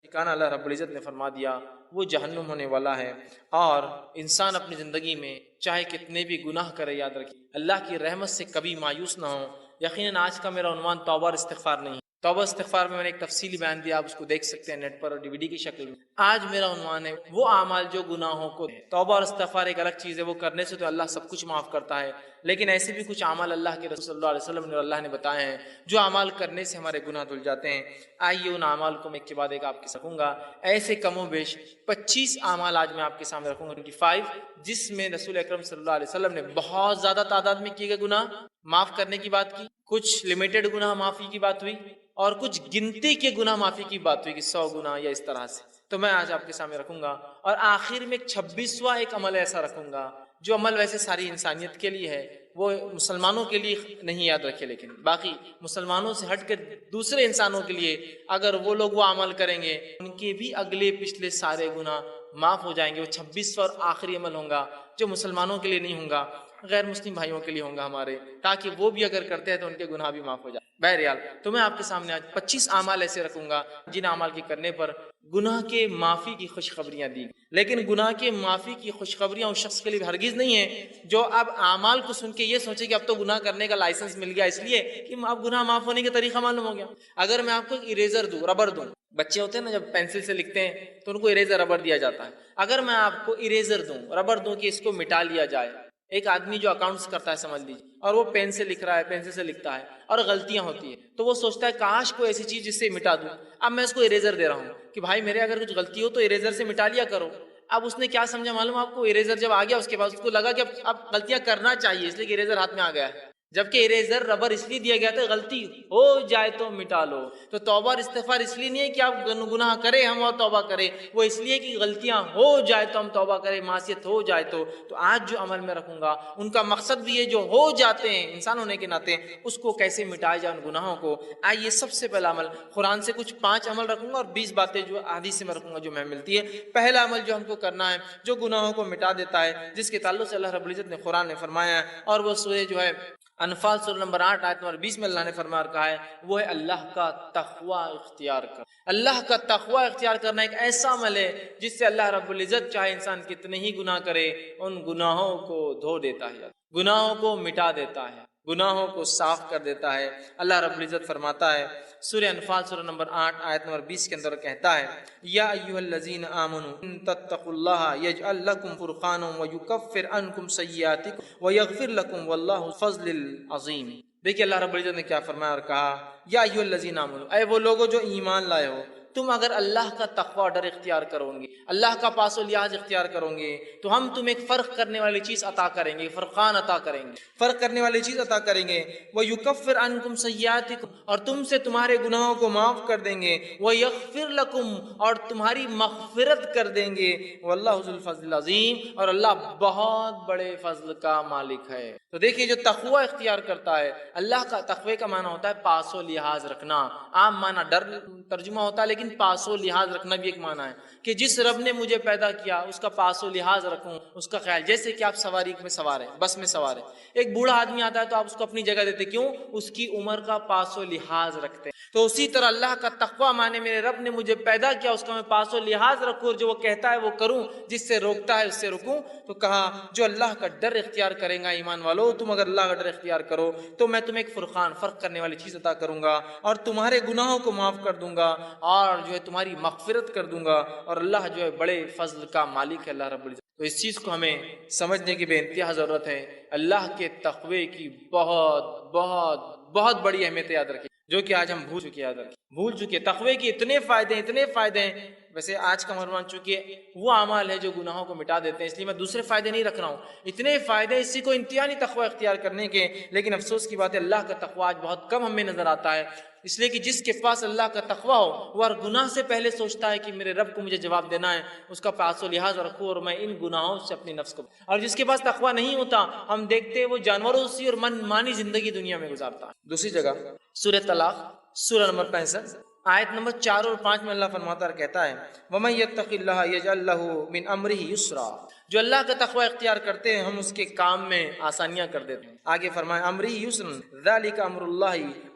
ٹھکانہ اللہ رب العزت نے فرما دیا وہ جہنم ہونے والا ہے۔ اور انسان اپنی زندگی میں چاہے کتنے بھی گناہ کرے، یاد رکھیے اللہ کی رحمت سے کبھی مایوس نہ ہو۔ یقیناً آج کا میرا عنوان توبہ اور استغفار نہیں ہے، توبہ استغفار میں نے ایک تفصیلی بیان دیا، آپ اس کو دیکھ سکتے ہیں نیٹ پر اور DVD کی شکل میں۔ آج میرا عنوان ہے وہ اعمال جو گناہوں کو، توبہ اور استغفار ایک الگ چیز ہے، وہ کرنے سے تو اللہ سب کچھ معاف کرتا ہے، لیکن ایسے بھی کچھ اعمال اللہ کے رسول صلی اللہ علیہ وسلم نے اور اللہ نے بتائے ہیں جو اعمال کرنے سے ہمارے گناہ دھل جاتے ہیں۔ آئیے ان اعمال کو میں ایک کے بعد ایک آپ کے سکوں گا، ایسے کم و بیش 25 اعمال آج میں آپ کے سامنے رکھوں گا 25، جس میں رسول اکرم صلی اللہ علیہ وسلم نے بہت زیادہ تعداد میں کیے گئے گناہ معاف کرنے کی بات کی، کچھ لمیٹڈ گناہ معافی کی بات ہوئی، اور کچھ گنتی کے گناہ معافی کی بات ہوئی کہ 100 گناہ یا اس طرح سے۔ تو میں آج آپ کے سامنے رکھوں گا، اور آخر میں 26واں ایک عمل ایسا رکھوں گا جو عمل ویسے ساری انسانیت کے لیے ہے، وہ مسلمانوں کے لیے نہیں، یاد رکھے، لیکن باقی مسلمانوں سے ہٹ کر دوسرے انسانوں کے لیے اگر وہ لوگ وہ عمل کریں گے ان کے بھی اگلے پچھلے سارے گناہ معاف ہو جائیں گے۔ وہ 26واں اور آخری عمل ہوں گا جو مسلمانوں کے لیے نہیں ہوں گا، غیر مسلم بھائیوں کے لیے ہوں گا ہمارے، تاکہ وہ بھی اگر کرتے ہیں تو ان کے گناہ بھی معاف ہو جائے۔ بہرحال تو میں آپ کے سامنے آج 25 اعمال ایسے رکھوں گا جن اعمال کے کرنے پر گناہ کے معافی کی خوشخبریاں دی، لیکن گناہ کے معافی کی خوشخبریاں اس شخص کے لیے ہرگز نہیں ہیں جو اب اعمال کو سن کے یہ سوچے کہ اب تو گناہ کرنے کا لائسنس مل گیا، اس لیے کہ اب گناہ معاف ہونے کا طریقہ معلوم ہو گیا۔ اگر میں آپ کو اریزر دوں، ربر دوں، بچے ہوتے ہیں نا جب پینسل سے لکھتے ہیں تو ان کو اریزر ربر دیا جاتا ہے، اگر میں آپ کو اریزر دوں، ربر دوں کہ اس کو مٹا لیا جائے، ایک آدمی جو اکاؤنٹس کرتا ہے سمجھ لیجیے، اور وہ پین سے لکھ رہا ہے، پینسل سے لکھتا ہے اور غلطیاں ہوتی ہیں، تو وہ سوچتا ہے کاش کوئی ایسی چیز جس سے مٹا دوں۔ اب میں اس کو اریزر دے رہا ہوں کہ بھائی میرے اگر کچھ غلطی ہو تو اریزر سے مٹا لیا کرو۔ اب اس نے کیا سمجھا معلوم آپ کو؟ اریزر جب آ گیا اس کے بعد اس کو لگا کہ اب غلطیاں کرنا چاہیے، اس لیے کہ اریزر ہاتھ میں آ گیا ہے، جبکہ اریزر ربر اس لیے دیا گیا تھا غلطی ہو جائے تو مٹا لو۔ تو توبہ اور استغفار اس لیے نہیں ہے کہ آپ گناہ کریں ہم اور توبہ کریں، وہ اس لیے کہ غلطیاں ہو جائے تو ہم توبہ کریں، معصیت ہو جائے تو آج جو عمل میں رکھوں گا ان کا مقصد بھی یہ جو ہو جاتے ہیں انسان ہونے کے ناطے اس کو کیسے مٹایا جائے ان گناہوں کو۔ آئیے سب سے پہلا عمل قرآن سے کچھ 5 عمل رکھوں گا اور 20 باتیں جو حدیث سے میں رکھوں گا جو میں ملتی ہے۔ پہلا عمل جو ہم کو کرنا ہے جو گناہوں کو مٹا دیتا ہے، جس کے تعلق سے اللہ رب العزت نے قرآن نے فرمایا ہے، اور وہ سورہ جو ہے انفال سورہ نمبر 8 آیت نمبر 20 میں اللہ نے فرمایا اور کہا ہے، وہ ہے اللہ کا تقوی اختیار کر۔ اللہ کا تقوی اختیار کرنا ایک ایسا عمل ہے جس سے اللہ رب العزت چاہے انسان کتنے ہی گناہ کرے ان گناہوں کو دھو دیتا ہے، گناہوں کو مٹا دیتا ہے، گناہوں کو صاف کر دیتا ہے۔ اللہ رب العزت فرماتا ہے سورہ انفال سورہ نمبر 8 آیت نمبر 20 کے اندر کہتا ہے، یا ایھا الذین آمنوا ان تتقوا اللہ یجعل لکم فرقانا ویکفر عنکم سیئاتکم ویغفر لکم واللہ ذو الفضل العظیم۔ دیکھیے اللہ رب العزت نے کیا فرمایا اور کہا، یا ایھا الذین آمنوا، اے وہ لوگوں جو ایمان لائے ہو، تم اگر اللہ کا تقوی ڈر اختیار کرو گے، اللہ کا پاس و لحاظ اختیار کرو گے، تو ہم تمہیں ایک فرق کرنے والی چیز عطا کریں گے، فرقان عطا کریں گے، فرق کرنے والی چیز عطا کریں گے۔ وَيُكَفِّرْ عَنْكُمْ سَيِّئَاتِكُمْ، اور تم سے تمہارے گناہوں کو معاف کر دیں گے، وَيَغْفِرْ لَكُمْ، اور تمہاری مغفرت کر دیں گے، وَاللَّهُ ذُو الْفَضْلِ الْعَظِيمِ، اور اللہ بہت بڑے فضل کا مالک ہے۔ تو دیکھیے جو تقوی اختیار کرتا ہے، اللہ کا تقوی کا معنی ہوتا ہے پاس و لحاظ رکھنا، عام معنی ڈر ترجمہ ہوتا ہے، لیکن پاس و لحاظ رکھنا بھی ایک معنی ہے کہ جس رب نے مجھے پیدا کیا اس کا پاس و لحاظ رکھوں، اس کا خیال۔ جیسے کہ آپ سواری میں سوار ہیں، بس میں سوار ہیں، ایک بوڑھا آدمی آتا ہے تو آپ اس کو اپنی جگہ دیتے، کیوں؟ اس کی عمر کا پاس و لحاظ رکھتے ہیں۔ تو اسی طرح اللہ کا تقوی مانے میرے رب نے مجھے پیدا کیا، اس کا میں پاس و لحاظ رکھوں، اور جو وہ کہتا ہے وہ کروں، جس سے روکتا ہے اس سے رکوں۔ تو کہا جو اللہ کا ڈر اختیار کرے گا، ایمان والو تم اگر اللہ کا ڈر اختیار کرو تو میں تمہیں ایک فرقان، فرق کرنے والی چیز عطا کروں گا، اور تمہارے گناہوں کو معاف کر دوں گا، اور جو ہے تمہاری مغفرت کر دوں گا، اور اللہ جو ہے بڑے فضل کا مالک ہے اللہ رب العزت۔ تو اس چیز کو ہمیں سمجھنے کی بے انتہا ضرورت ہے۔ اللہ کے تقوی کی بہت بہت بہت بڑی اہمیت یاد رکھیں، جو کہ آج ہم بھول چکے۔ تقوی کے اتنے فائدے ہیں۔ ویسے آج کا عنوان چونکہ وہ اعمال ہے جو گناہوں کو مٹا دیتے ہیں، اس لیے میں دوسرے فائدے نہیں رکھ رہا ہوں، اتنے فائدے اسی کو انتہا نہیں تقوی اختیار کرنے کے، لیکن افسوس کی بات ہے اللہ کا تقوی آج بہت کم ہمیں نظر آتا ہے، اس لیے کہ جس کے پاس اللہ کا تقوی ہو وہ ہر گناہ سے پہلے سوچتا ہے کہ میرے رب کو مجھے جواب دینا ہے، اس کا پاس و لحاظ رکھوں اور میں ان گناہوں سے اپنی نفس کو۔ اور جس کے پاس تقوی نہیں ہوتا، ہم دیکھتے ہیں وہ جانوروں سی اور من مانی زندگی دنیا میں گزارتا ہے۔ دوسری جگہ سورہ طلاق سورہ نمبر 65 آیت نمبر 4 اور 5 میں اللہ فرماتا ہے کہتا ہے وَمَن يَتَّقِ اللَّهَ يَجْعَل لَّهُ مِنْ أَمْرِهِ يُسْرًا، جو اللہ کا تقوی اختیار کرتے ہیں ہم اس کے کام میں آسانیاں کر دیتے ہیں۔ آگے فرمائے امری یسرا ذالک امر اللہ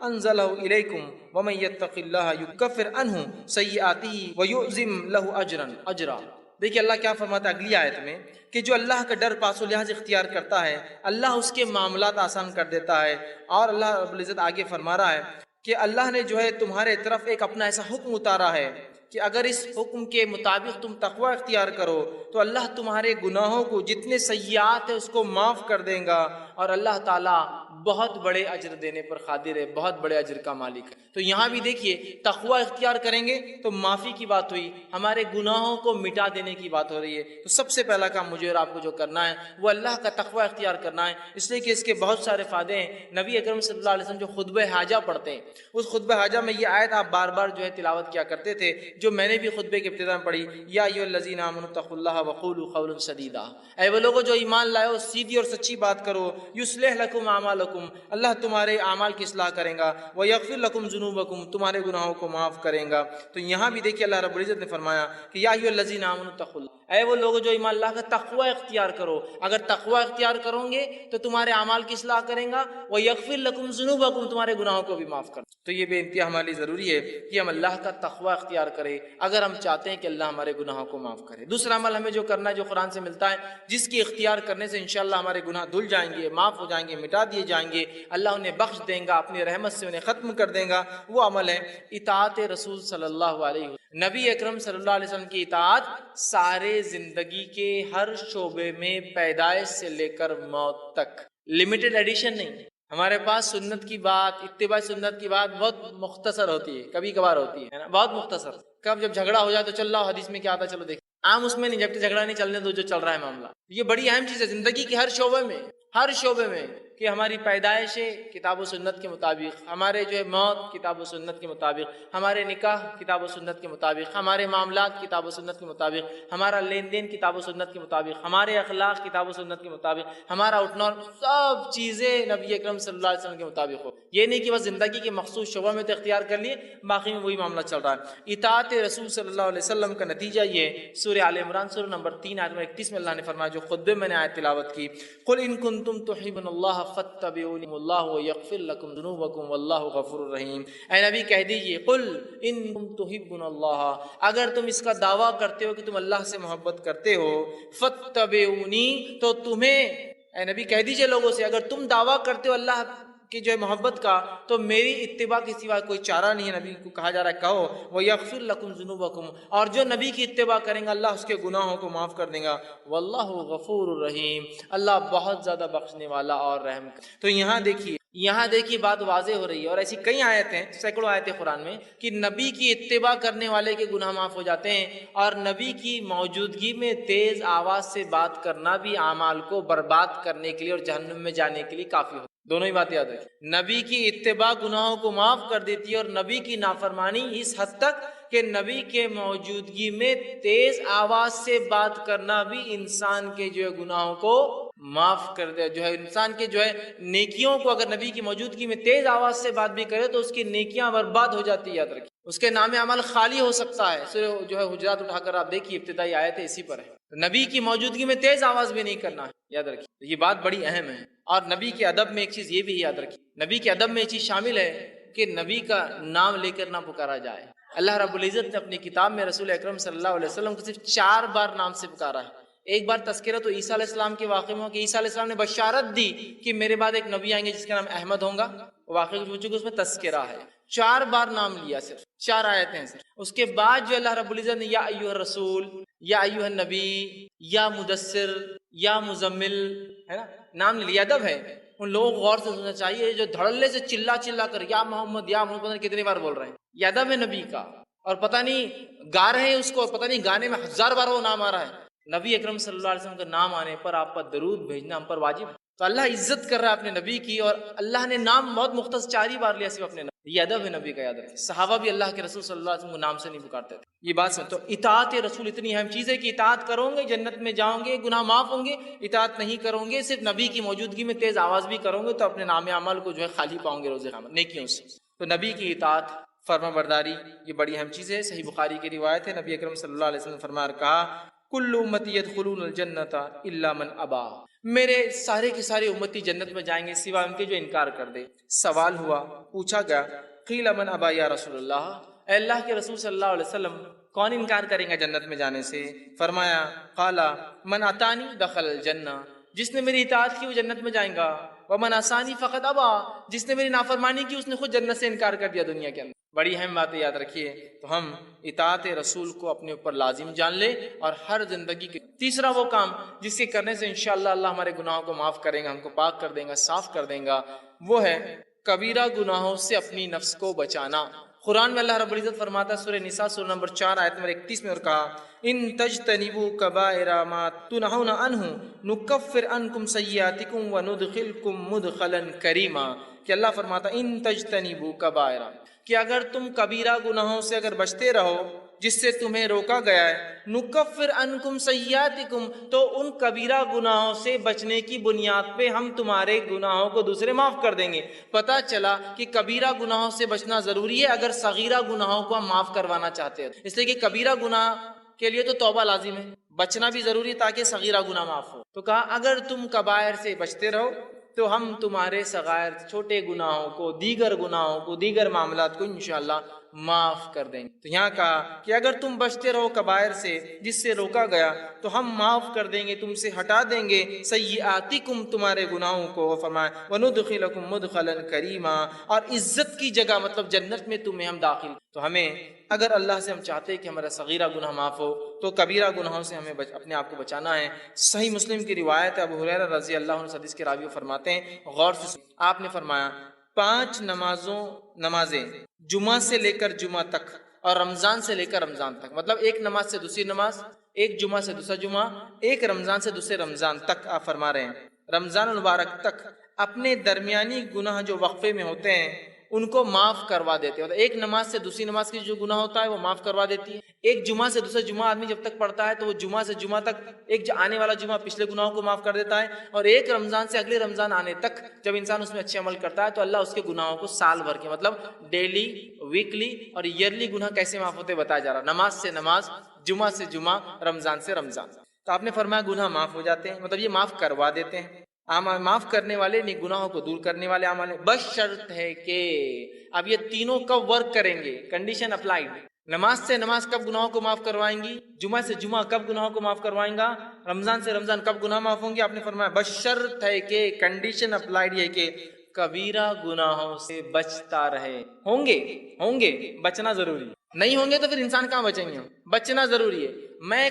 انزلہ الیکم ومن یتق اللہ یکفر عنہ سیئاتہ ویعظم لہ اجرا۔ دیکھیے اللہ کیا فرماتا ہے اگلی آیت میں کہ جو اللہ کا ڈر پاس و لحاظ اختیار کرتا ہے اللہ اس کے معاملات آسان کر دیتا ہے۔ اور اللہ رب العزت آگے فرما رہا ہے کہ اللہ نے جو ہے تمہارے طرف ایک اپنا ایسا حکم اتارا ہے کہ اگر اس حکم کے مطابق تم تقوی اختیار کرو تو اللہ تمہارے گناہوں کو جتنے سیئات ہیں اس کو معاف کر دیں گا، اور اللہ تعالیٰ بہت بڑے اجر دینے پر قادر ہے، بہت بڑے اجر کا مالک ہے۔ تو یہاں بھی دیکھیے تقوی اختیار کریں گے تو معافی کی بات ہوئی، ہمارے گناہوں کو مٹا دینے کی بات ہو رہی ہے۔ تو سب سے پہلا کام مجھے اور آپ کو جو کرنا ہے وہ اللہ کا تقوی اختیار کرنا ہے، اس لیے کہ اس کے بہت سارے فائدے ہیں۔ نبی اکرم صلی اللہ علیہ وسلم جو خطبہ حاجہ پڑھتے ہیں اس خطبہ حاجہ میں یہ آیت آپ بار بار جو ہے تلاوت کیا کرتے تھے، جو میں نے بھی خطبے کے ابتدا میں پڑھی، یا ایھا الذین آمنوا اتقوا اللہ وقولوا قولا سدیدا، اے وہ لوگوں جو ایمان لائے ہو سیدھی اور سچی بات کرو، یصلح لکم اعمالکم، اللہ تمہارے اعمال کی اصلاح کرے گا، ویغفر لکم ذنوبکم، تمہارے گناہوں کو معاف کرے گا۔ تو یہاں بھی دیکھیے اللہ رب العزت نے فرمایا کہ یا ایھا الذین آمنوا اتقوا اللہ، اے وہ لوگ جو ایمان اللہ کا تقوی اختیار کرو، اگر تقوی اختیار کرو گے تو تمہارے اعمال کی اصلاح کریں گا، ویغفر لکم ذنوبکم، تمہارے گناہوں کو بھی معاف کر۔ تو یہ بے انتہا ہمارے لیے ضروری ہے کہ ہم اللہ کا تقوی اختیار کریں اگر ہم چاہتے ہیں کہ اللہ ہمارے گناہوں کو معاف کرے۔ دوسرا عمل ہمیں جو کرنا ہے جو قرآن سے ملتا ہے، جس کی اختیار کرنے سے انشاءاللہ ہمارے گناہ دھل جائیں گے، معاف ہو جائیں گے، مٹا دیے جائیں گے، اللہ انہیں بخش دیں گا، اپنی رحمت سے انہیں ختم کر دیں گا، وہ عمل ہے اطاعت رسول صلی اللہ علیہ وسلم۔ نبی اکرم صلی اللہ علیہ وسلم کی اطاعت سارے زندگی کے ہر شعبے میں، پیدائش سے لے کر موت تک، لمیٹڈ ایڈیشن نہیں۔ ہمارے پاس سنت کی بات، اتباع سنت کی بات بہت مختصر ہوتی ہے، کبھی کبھار ہوتی ہے نا، بہت مختصر۔ کب جب جھگڑا ہو جائے تو چل رہا حدیث میں کیا آتا چلو دیکھیں، عام اس میں نہیں، جب جھگڑا نہیں چلنے دو جو چل رہا ہے معاملہ۔ یہ بڑی اہم چیز ہے زندگی کے ہر شعبے میں کہ ہماری پیدائش کتاب و سنت کے مطابق، ہمارے جو ہے موت کتاب و سنت کے مطابق، ہمارے نکاح کتاب و سنت کے مطابق، ہمارے معاملات کتاب و سنت کے مطابق، ہمارا لین دین کتاب و سنت کے مطابق، ہمارے اخلاق کتاب و سنت کے مطابق، ہمارا اٹھنا، سب چیزیں نبی اکرم صلی اللہ علیہ وسلم کے مطابق ہو۔ یہ نہیں کہ بس زندگی کے مخصوص شعبہ میں تو اختیار کر لیے باقی میں وہی معاملہ چل رہا ہے۔ اطاعت رسول صلی اللہ علیہ وسلم کا نتیجہ یہ سورہ آل عمران سورہ نمبر 3 آیت نمبر 31 میں اللہ نے فرمایا، جو خطبے میں نے آیت تلاوت کی، قل ان کنتم تحبون اللہ فاتبعونی اللہ یغفر لکم ذنوبکم واللہ غفور رحیم۔ اے نبی کہہ دیجئے قل ان کنتم تحبون اللہ، اگر تم اس کا دعویٰ کرتے ہو کہ تم اللہ سے محبت کرتے ہو، فاتبعونی، تو تمہیں، اے نبی کہہ دیجئے لوگوں سے، اگر تم دعویٰ کرتے ہو اللہ کی جو ہے محبت کا تو میری اتباع کے سوا کوئی چارہ نہیں ہے۔ نبی کو کہا جا رہا ہے کہو وَيَغْفِرْ لَكُمْ ذُنُوبَكُمْ، اور جو نبی کی اتباع کریں گا اللہ اس کے گناہوں کو معاف کر دیں گا، واللہ غفور الرحیم، اللہ بہت زیادہ بخشنے والا اور رحم۔ تو یہاں دیکھیے بات واضح ہو رہی ہے، اور ایسی کئی آیتیں، سینکڑوں آیتیں قرآن میں کہ نبی کی اتباع کرنے والے کے گناہ معاف ہو جاتے ہیں، اور نبی کی موجودگی میں تیز آواز سے بات کرنا بھی اعمال کو برباد کرنے کے لیے اور جہنم میں جانے کے لیے کافی ہوتا ہے۔ دونوں ہی بات یاد رکھیں، نبی کی اتباع گناہوں کو معاف کر دیتی ہے، اور نبی کی نافرمانی اس حد تک کہ نبی کے موجودگی میں تیز آواز سے بات کرنا بھی انسان کے جو ہے گناہوں کو معاف کر دے، جو ہے انسان کے جو ہے نیکیوں کو، اگر نبی کی موجودگی میں تیز آواز سے بات بھی کرے تو اس کی نیکیاں برباد ہو جاتی ہے، یاد رکھیے، اس کے نام عمل خالی ہو سکتا ہے۔ سورہ جو ہے حجرات اٹھا کر آپ دیکھیے، ابتدائی آیت اسی پر ہے، نبی کی موجودگی میں تیز آواز بھی نہیں کرنا ہے، یاد رکھیے، یہ بات بڑی اہم ہے۔ اور نبی کے ادب میں ایک چیز یہ بھی یاد رکھیے، نبی کے ادب میں یہ چیز شامل ہے کہ نبی کا نام لے کر نہ پکارا جائے۔ اللہ رب العزت نے اپنی کتاب میں رسول اکرم صلی اللہ علیہ وسلم کو صرف 4 بار نام سے پکارا ہے۔ ایک بار تذکرہ تو عیسیٰ علیہ السلام کے واقعے میں ہو کہ عیسیٰ علیہ السلام نے بشارت دی کہ میرے بعد ایک نبی آئیں گے جس کا نام احمد ہوگا، واقعے کو پوچھو کہ اس میں تذکرہ ہے، 4 بار نام لیا، صرف 4 آیتیں ہیں صرف۔ اس کے بعد جو اللہ رب العزت نے یا ایھا الرسول، یا ایھا النبی، یا مدثر، یا مزمل، ہے نا، نام لیا، ادب ہے۔ ان لوگوں کو غور سے سننا چاہیے جو دھڑلے سے چلا کر یا محمد یا محمد، پتہ نہیں کتنی بار بول رہے ہیں، یہ ادب ہے نبی کا، اور پتہ نہیں گا رہے ہیں اس کو، پتہ نہیں گانے میں 1000 بار وہ نام آ رہا ہے۔ نبی اکرم صلی اللہ علیہ وسلم کا نام آنے پر آپ پر درود بھیجنا ہم پر واجب ہے۔ تو اللہ عزت کر رہا ہے اپنے نبی کی، اور اللہ نے نام بہت مختصر 4 ہی بار لیا صرف اپنے نبی، یہ ادب ہے نبی کا، یاد رکھیں۔ صحابہ بھی اللہ کے رسول صلی اللہ علیہ وسلم کو نام سے نہیں پکارتے تھے، یہ بات سن۔ تو اطاعت رسول اتنی اہم چیز ہے کہ اطاعت کرو گے جنت میں جاؤ گے، گناہ معاف ہوں گے، اطاعت نہیں کرو گے صرف نبی کی موجودگی میں تیز آواز بھی کرو گے تو اپنے نام عمل کو جو ہے خالی پاؤں گے روز قیامت نیکیوں سے۔ تو نبی کی اطاعت فرما برداری یہ بڑی اہم چیز ہے۔ صحیح بخاری کی روایت ہے، نبی اکرم صلی اللہ علیہ وسلم نے فرمایا کہا کل امتی یدخلون الجنت الا من ابا، میرے سارے کے سارے امتی جنت میں جائیں گے سوائے ان کے جو انکار کر دے۔ سوال ہوا، پوچھا گیا قیل من ابا یا رسول اللہ، اے اللہ کے رسول صلی اللہ علیہ وسلم کون انکار کریں گا جنت میں جانے سے؟ فرمایا قال من اتانی دخل الجنہ، جس نے میری اطاعت کی وہ جنت میں جائیں گا، ومن عصانی فقد ابا، جس نے میری نافرمانی کی اس نے خود جنت سے انکار کر دیا دنیا کے اندر۔ بڑی اہم باتیں یاد رکھیے، تو ہم اطاعت رسول کو اپنے اوپر لازم جان لیں اور ہر زندگی کے تیسرا وہ کام جس کے کرنے سے انشاءاللہ اللہ ہمارے گناہوں کو معاف کریں گا، ہم کو پاک کر دیں گا، صاف کر دیں گا، وہ ہے کبیرہ گناہوں سے اپنی نفس کو بچانا۔ قرآن میں اللہ رب العزت فرماتا ہے سورہ نساء سورہ نمبر 4 آیت نمبر 31 میں، اور کہا ان تجتنبوا کبائر ما تنہون عنہ نکفر عنکم سیئاتکم وندخلکم مدخلا کریما، کہ اللہ فرماتا ان تجتنبوا کبائر، کہ اگر تم کبیرہ گناہوں سے اگر بچتے رہو جس سے تمہیں روکا گیا ہے، نکفر عنکم سیئاتکم، تو ان کبیرہ گناہوں سے بچنے کی بنیاد پہ ہم تمہارے گناہوں کو دوسرے معاف کر دیں گے۔ پتہ چلا کہ کبیرہ گناہوں سے بچنا ضروری ہے اگر صغیرہ گناہوں کو ہم معاف کروانا چاہتے ہیں، اس لیے کہ کبیرہ گناہ کے لیے تو توبہ لازم ہے، بچنا بھی ضروری ہے تاکہ صغیرہ گناہ معاف ہو۔ تو کہا اگر تم کبائر سے بچتے رہو تو ہم تمہارے صغائر چھوٹے گناہوں کو، دیگر گناہوں کو، دیگر معاملات کو انشاءاللہ معاف کر دیں گے۔ تو یہاں کہا کہ اگر تم بچتے رہو کبائر سے جس سے روکا گیا تو ہم معاف کر دیں گے، تم سے ہٹا دیں گے سیئاتکم تمہارے گناہوں کو، فرمایا وندخلکم مدخلا کریما، اور عزت کی جگہ مطلب جنت میں تمہیں ہم داخل۔ تو ہمیں اگر اللہ سے ہم چاہتے ہیں کہ ہمارا صغیرہ گناہ معاف ہو تو کبیرہ گناہوں سے ہمیں اپنے آپ کو بچانا ہے۔ صحیح مسلم کی روایت ہے، ابو ہریرہ رضی اللہ عنہ حدیث کے راوی فرماتے ہیں، غور سے آپ نے فرمایا 5 نمازیں جمعہ سے لے کر جمعہ تک اور رمضان سے لے کر رمضان تک، مطلب ایک نماز سے دوسری نماز، ایک جمعہ سے دوسرا جمعہ، ایک رمضان سے دوسرے رمضان تک، آپ فرما رہے ہیں رمضان المبارک تک اپنے درمیانی گناہ جو وقفے میں ہوتے ہیں ان کو معاف کروا دیتے ہیں۔ ایک نماز سے دوسری نماز کی جو گناہ ہوتا ہے وہ معاف کروا دیتی ہے۔ ایک جمعہ سے دوسرا جمعہ آدمی جب تک پڑھتا ہے تو وہ جمعہ سے جمعہ تک ایک آنے والا جمعہ پچھلے گناہوں کو معاف کر دیتا ہے، اور ایک رمضان سے اگلے رمضان آنے تک جب انسان اس میں اچھے عمل کرتا ہے تو اللہ اس کے گناہوں کو سال بھر کے مطلب ڈیلی، ویکلی اور ایئرلی گناہ کیسے معاف ہوتے بتایا جا رہا، نماز سے نماز، جمعہ سے جمعہ، رمضان سے رمضان۔ تو آپ نے فرمایا گناہ معاف ہو جاتے ہیں، مطلب یہ معاف کروا دیتے ہیں، معاف کرنے والے نہیں، گناہوں کو دور کرنے والے عمل ہیں، بس شرط ہے کہ اب یہ تینوں کب ورک کریں گے، کنڈیشن اپلائیڈ۔ نماز سے نماز کب گناہوں کو معاف کروائیں گی، جمعہ سے جمعہ کب گناہوں کو معاف کروائیں گا، رمضان سے رمضان کب گناہ معاف ہوں گے؟ آپ نے فرمایا بس شرط ہے کہ، کنڈیشن اپلائیڈ ہے کہ کبیرہ گناہوں سے بچتا رہے۔ ہوں گے بچنا ضروری ہے، نہیں ہوں گے تو پھر انسان کہاں بچیں گے؟ بچنا ضروری ہے۔ میں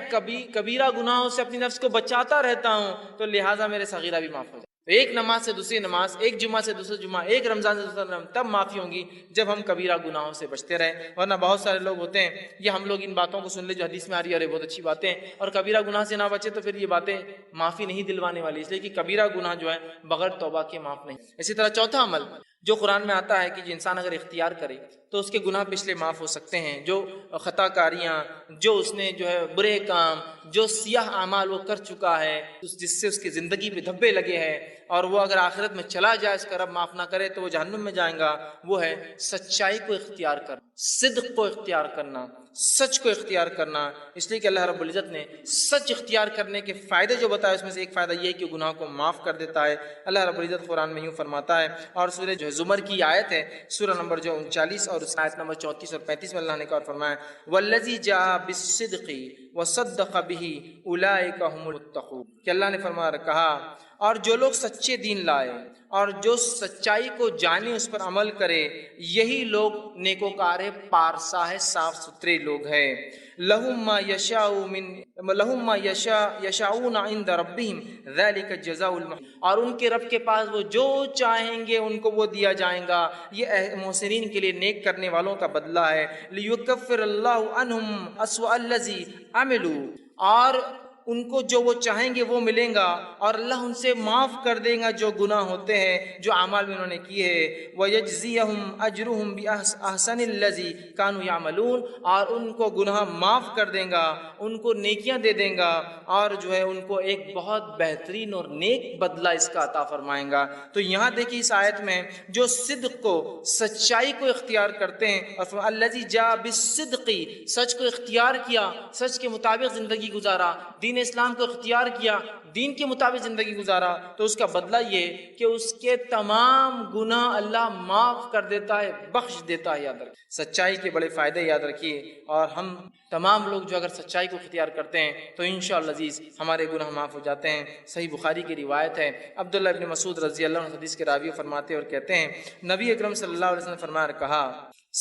کبیرہ گناہوں سے اپنی نفس کو بچاتا رہتا ہوں تو لہٰذا میرے صغیرہ بھی معاف ہو جائے۔ ایک نماز سے دوسری نماز، ایک جمعہ سے دوسرا جمعہ، ایک رمضان سے دوسرا رمضان، تب معافی ہوں گی جب ہم کبیرہ گناہوں سے بچتے رہیں۔ ورنہ بہت سارے لوگ ہوتے ہیں، یہ ہم لوگ ان باتوں کو سن لے جو حدیث میں آ رہی ہے، ارے بہت اچھی باتیں ہیں، اور کبیرہ گناہ سے نہ بچے تو پھر یہ باتیں معافی نہیں دلوانے والی، اس لیے کہ کبیرہ گناہ جو ہے بغیر توبہ کے معاف نہیں۔ اسی طرح چوتھا عمل جو قرآن میں آتا ہے کہ جو انسان اگر اختیار کرے تو اس کے گناہ پچھلے معاف ہو سکتے ہیں، جو خطا کاریاں، جو اس نے جو ہے برے کام، جو سیاہ اعمال وہ کر چکا ہے جس سے اس کی زندگی پہ دھبے لگے ہیں، اور وہ اگر آخرت میں چلا جائے اس کا رب معاف نہ کرے تو وہ جہنم میں جائیں گا، وہ ہے سچائی کو اختیار کرنا، صدق کو اختیار کرنا، سچ کو اختیار کرنا۔ اس لیے کہ اللہ رب العزت نے سچ اختیار کرنے کے فائدے جو بتائے اس میں سے ایک فائدہ یہ ہے کہ گناہ کو معاف کر دیتا ہے۔ اللہ رب العزت قرآن میں یوں فرماتا ہے، اور سورہ جو زمر کی آیت ہے، سورہ نمبر جو 39 اور اس آیت نمبر 34 اور 35 میں اللہ نے کہا فرمایا والذی جاء بالصدق وصدق به اولئک هم المتقون، کہ اللہ نے فرمایا کہا اور جو لوگ سچے دین لائے اور جو سچائی کو جانے اس پر عمل کرے یہی لوگ نیکوکار ہے، پارسا ہے، صاف ستھرے لوگ ہیں۔ لہم ما یشاؤون عند ربہم ذلک جزاء المحسنین، اور ان کے رب کے پاس وہ جو چاہیں گے ان کو وہ دیا جائے گا، یہ محسنین کے لیے نیک کرنے والوں کا بدلہ ہے۔ لیکفر اللہ عنہم اسوأ الذی عملوا، اور ان کو جو وہ چاہیں گے وہ ملیں گا، اور اللہ ان سے معاف کر دے گا جو گناہ ہوتے ہیں جو اعمال میں انہوں نے کیے ہیں۔ وَيَجْزِيَهُمْ أَجْرُهُمْ بِأَحْسَنِ الَّذِي كَانُوا يَعْمَلُونَ، اور ان کو گناہ معاف کر دے گا، ان کو نیکیاں دے دے گا، اور جو ہے ان کو ایک بہت بہترین اور نیک بدلہ اس کا عطا فرمائیں گا۔ تو یہاں دیکھیے اس آیت میں جو صدق کو، سچائی کو اختیار کرتے ہیں، اور الذی جاء بالصدق، سچ کو اختیار کیا، سچ کے مطابق زندگی گزارا، دین اسلام کو اختیار کیا، دین کے مطابق زندگی گزارا، تو اس کا بدلہ یہ کہ اس کے تمام گناہ اللہ معاف کر دیتا ہے، بخش دیتا ہے۔ یاد رکھیے سچائی کے بڑے فائدے یاد رکھیے، اور ہم تمام لوگ جو اگر سچائی کو اختیار کرتے ہیں تو انشاءاللہ عزیز ہمارے گناہ معاف ہو جاتے ہیں۔ صحیح بخاری کی روایت ہے، عبداللہ ابن مسعود رضی اللہ عنہ حدیث کے راوی فرماتے اور کہتے ہیں، نبی اکرم صلی اللہ علیہ وسلم نے فرمایا، کہا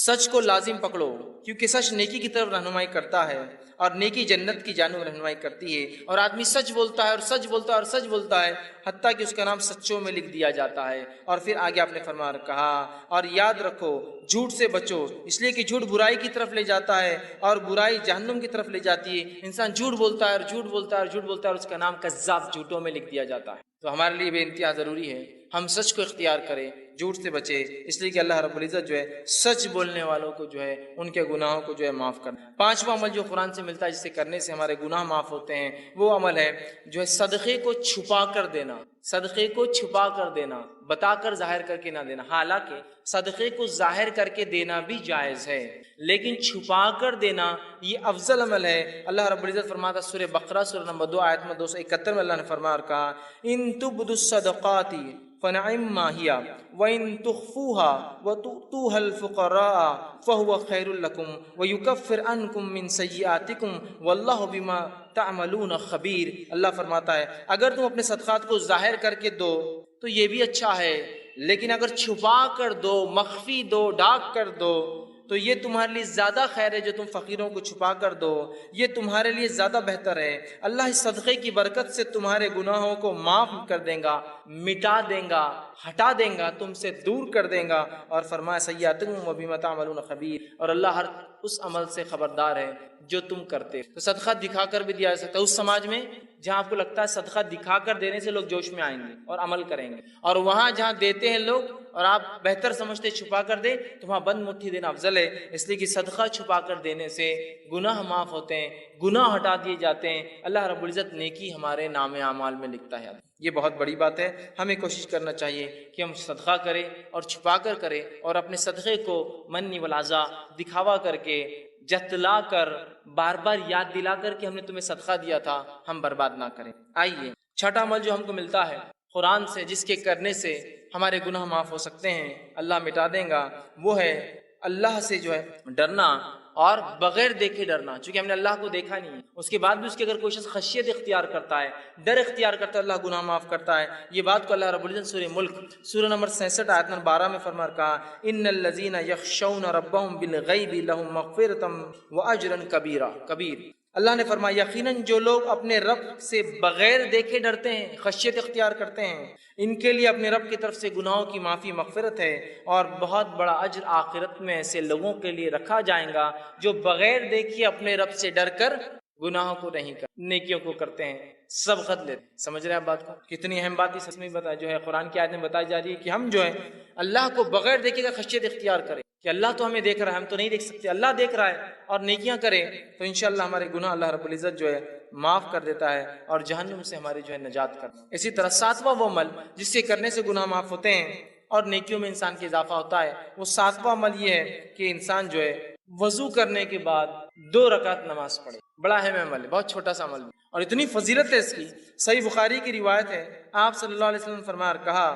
سچ کو لازم پکڑو، کیونکہ سچ نیکی کی طرف رہنمائی کرتا ہے، اور نیکی جنت کی جانب رہنمائی کرتی ہے۔ اور آدمی سچ بولتا ہے اور سچ بولتا ہے اور سچ بولتا ہے، حتیٰ کہ اس کا نام سچوں میں لکھ دیا جاتا ہے۔ اور پھر آگے آپ نے فرمایا کہا، اور یاد رکھو جھوٹ سے بچو، اس لیے کہ جھوٹ برائی کی طرف لے جاتا ہے، اور برائی جہنم کی طرف لے جاتی ہے۔ انسان جھوٹ بولتا ہے اور جھوٹ بولتا ہے اور جھوٹ بولتا ہے، اور اس کا نام کذاب، جھوٹوں میں لکھ دیا جاتا ہے۔ تو ہمارے لیے بے انتہا ضروری ہے ہم سچ کو اختیار کریں، جھوٹ سے بچے، اس لیے کہ اللہ رب العزت جو ہے سچ بولنے والوں کو جو ہے ان کے گناہوں کو جو ہے معاف کرنا۔ پانچواں عمل جو قرآن سے ملتا ہے جس سے کرنے سے ہمارے گناہ معاف ہوتے ہیں، وہ عمل ہے جو ہے صدقے کو چھپا کر دینا۔ صدقے کو چھپا کر دینا، بتا کر ظاہر کر کے نہ دینا۔ حالانکہ صدقے کو ظاہر کر کے دینا بھی جائز ہے، لیکن چھپا کر دینا یہ افضل عمل ہے۔ اللہ رب العزت فرماتا ہے سورہ بقرہ سورہ نمبر 2 آیت میں 271 میں اللہ نے فرمایا اور کہا، ان تبدوا الصدقات فنعما ہی وان تخفوها وتؤتوها الفقراء فهو خیر لکم ویکفر عنکم من سیئاتکم واللہ بما تعملون خبیر۔ اللہ فرماتا ہے اگر تم اپنے صدقات کو ظاہر کر کے دو تو یہ بھی اچھا ہے، لیکن اگر چھپا کر دو، مخفی دو، ڈھانپ کر دو تو یہ تمہارے لیے زیادہ خیر ہے۔ جو تم فقیروں کو چھپا کر دو یہ تمہارے لیے زیادہ بہتر ہے۔ اللہ اس صدقے کی برکت سے تمہارے گناہوں کو معاف کر دے گا، مٹا دے گا، ہٹا دے گا، تم سے دور کر دے گا، اور فرمایا سیئاتکم وبما تعملون خبیر، اور اللہ ہر اس عمل سے خبردار ہے جو تم کرتے۔ تو صدقہ دکھا کر بھی دیا جا سکتا ہے اس سماج میں جہاں آپ کو لگتا ہے صدقہ دکھا کر دینے سے لوگ جوش میں آئیں گے اور عمل کریں گے، اور وہاں جہاں دیتے ہیں لوگ اور آپ بہتر سمجھتے چھپا کر دیں تو وہاں بند مٹھی دینا افضل ہے، اس لیے کہ صدقہ چھپا کر دینے سے گناہ معاف ہوتے ہیں، گناہ ہٹا دیے جاتے ہیں، اللہ رب العزت نیکی ہمارے نام اعمال میں لکھتا ہے۔ یہ بہت بڑی بات ہے، ہمیں کوشش کرنا چاہیے کہ ہم صدقہ کریں اور چھپا کر کریں، اور اپنے صدقے کو منی والعزا دکھاوا کر کے، جتلا کر، بار بار یاد دلا کر کہ ہم نے تمہیں صدقہ دیا تھا، ہم برباد نہ کریں۔ آئیے چھٹا عمل جو ہم کو ملتا ہے قرآن سے، جس کے کرنے سے ہمارے گناہ معاف ہو سکتے ہیں، اللہ مٹا دے گا، وہ ہے اللہ سے جو ہے ڈرنا، اور بغیر دیکھے ڈرنا۔ چونکہ ہم نے اللہ کو دیکھا نہیں ہے، اس کے بعد بھی اس کی اگر کوئی شخص خشیت اختیار کرتا ہے، ڈر اختیار کرتا ہے، اللہ گناہ معاف کرتا ہے۔ یہ بات کو اللہ رب العزت سورہ ملک سورہ نمبر 66 آیت نمبر 12 میں فرما کہا، ان الذین یخشون ربهم بالغیب لهم مغفرۃ واجر کبیر۔ اللہ نے فرمایا یقیناً جو لوگ اپنے رب سے بغیر دیکھے ڈرتے ہیں، خشیت اختیار کرتے ہیں، ان کے لیے اپنے رب کی طرف سے گناہوں کی معافی، مغفرت ہے، اور بہت بڑا اجر آخرت میں ایسے لوگوں کے لیے رکھا جائے گا جو بغیر دیکھے اپنے رب سے ڈر کر گناہوں کو نہیں کرتے، نیکیوں کو کرتے ہیں، سبقت لیتے ہیں۔ سمجھ رہے ہیں آپ بات کو؟ کتنی اہم بات اس میں بتا جو ہے قرآن کی آیت میں بتائی جا رہی ہے کہ ہم جو ہے اللہ کو بغیر دیکھے کا خشیت اختیار کریں، کہ اللہ تو ہمیں دیکھ رہا ہے، ہم تو نہیں دیکھ سکتے، اللہ دیکھ رہا ہے، اور نیکیاں کریں تو انشاءاللہ ہمارے گناہ اللہ رب العزت جو ہے معاف کر دیتا ہے اور جہنم سے ہماری جو ہے نجات کرتا ہے۔ اسی طرح ساتواں وہ عمل جس سے کرنے سے گناہ معاف ہوتے ہیں اور نیکیوں میں انسان کے اضافہ ہوتا ہے، وہ ساتواں عمل یہ ہے کہ انسان جو ہے وضو کرنے کے بعد 2 رکعت نماز پڑھے۔ بڑا اہم عمل ہے، بہت چھوٹا سا عمل ہے، اور اتنی فضیلت ہے اس کی۔ صحیح بخاری کی روایت ہے، آپ صلی اللہ علیہ وسلم نے فرمایا کہا،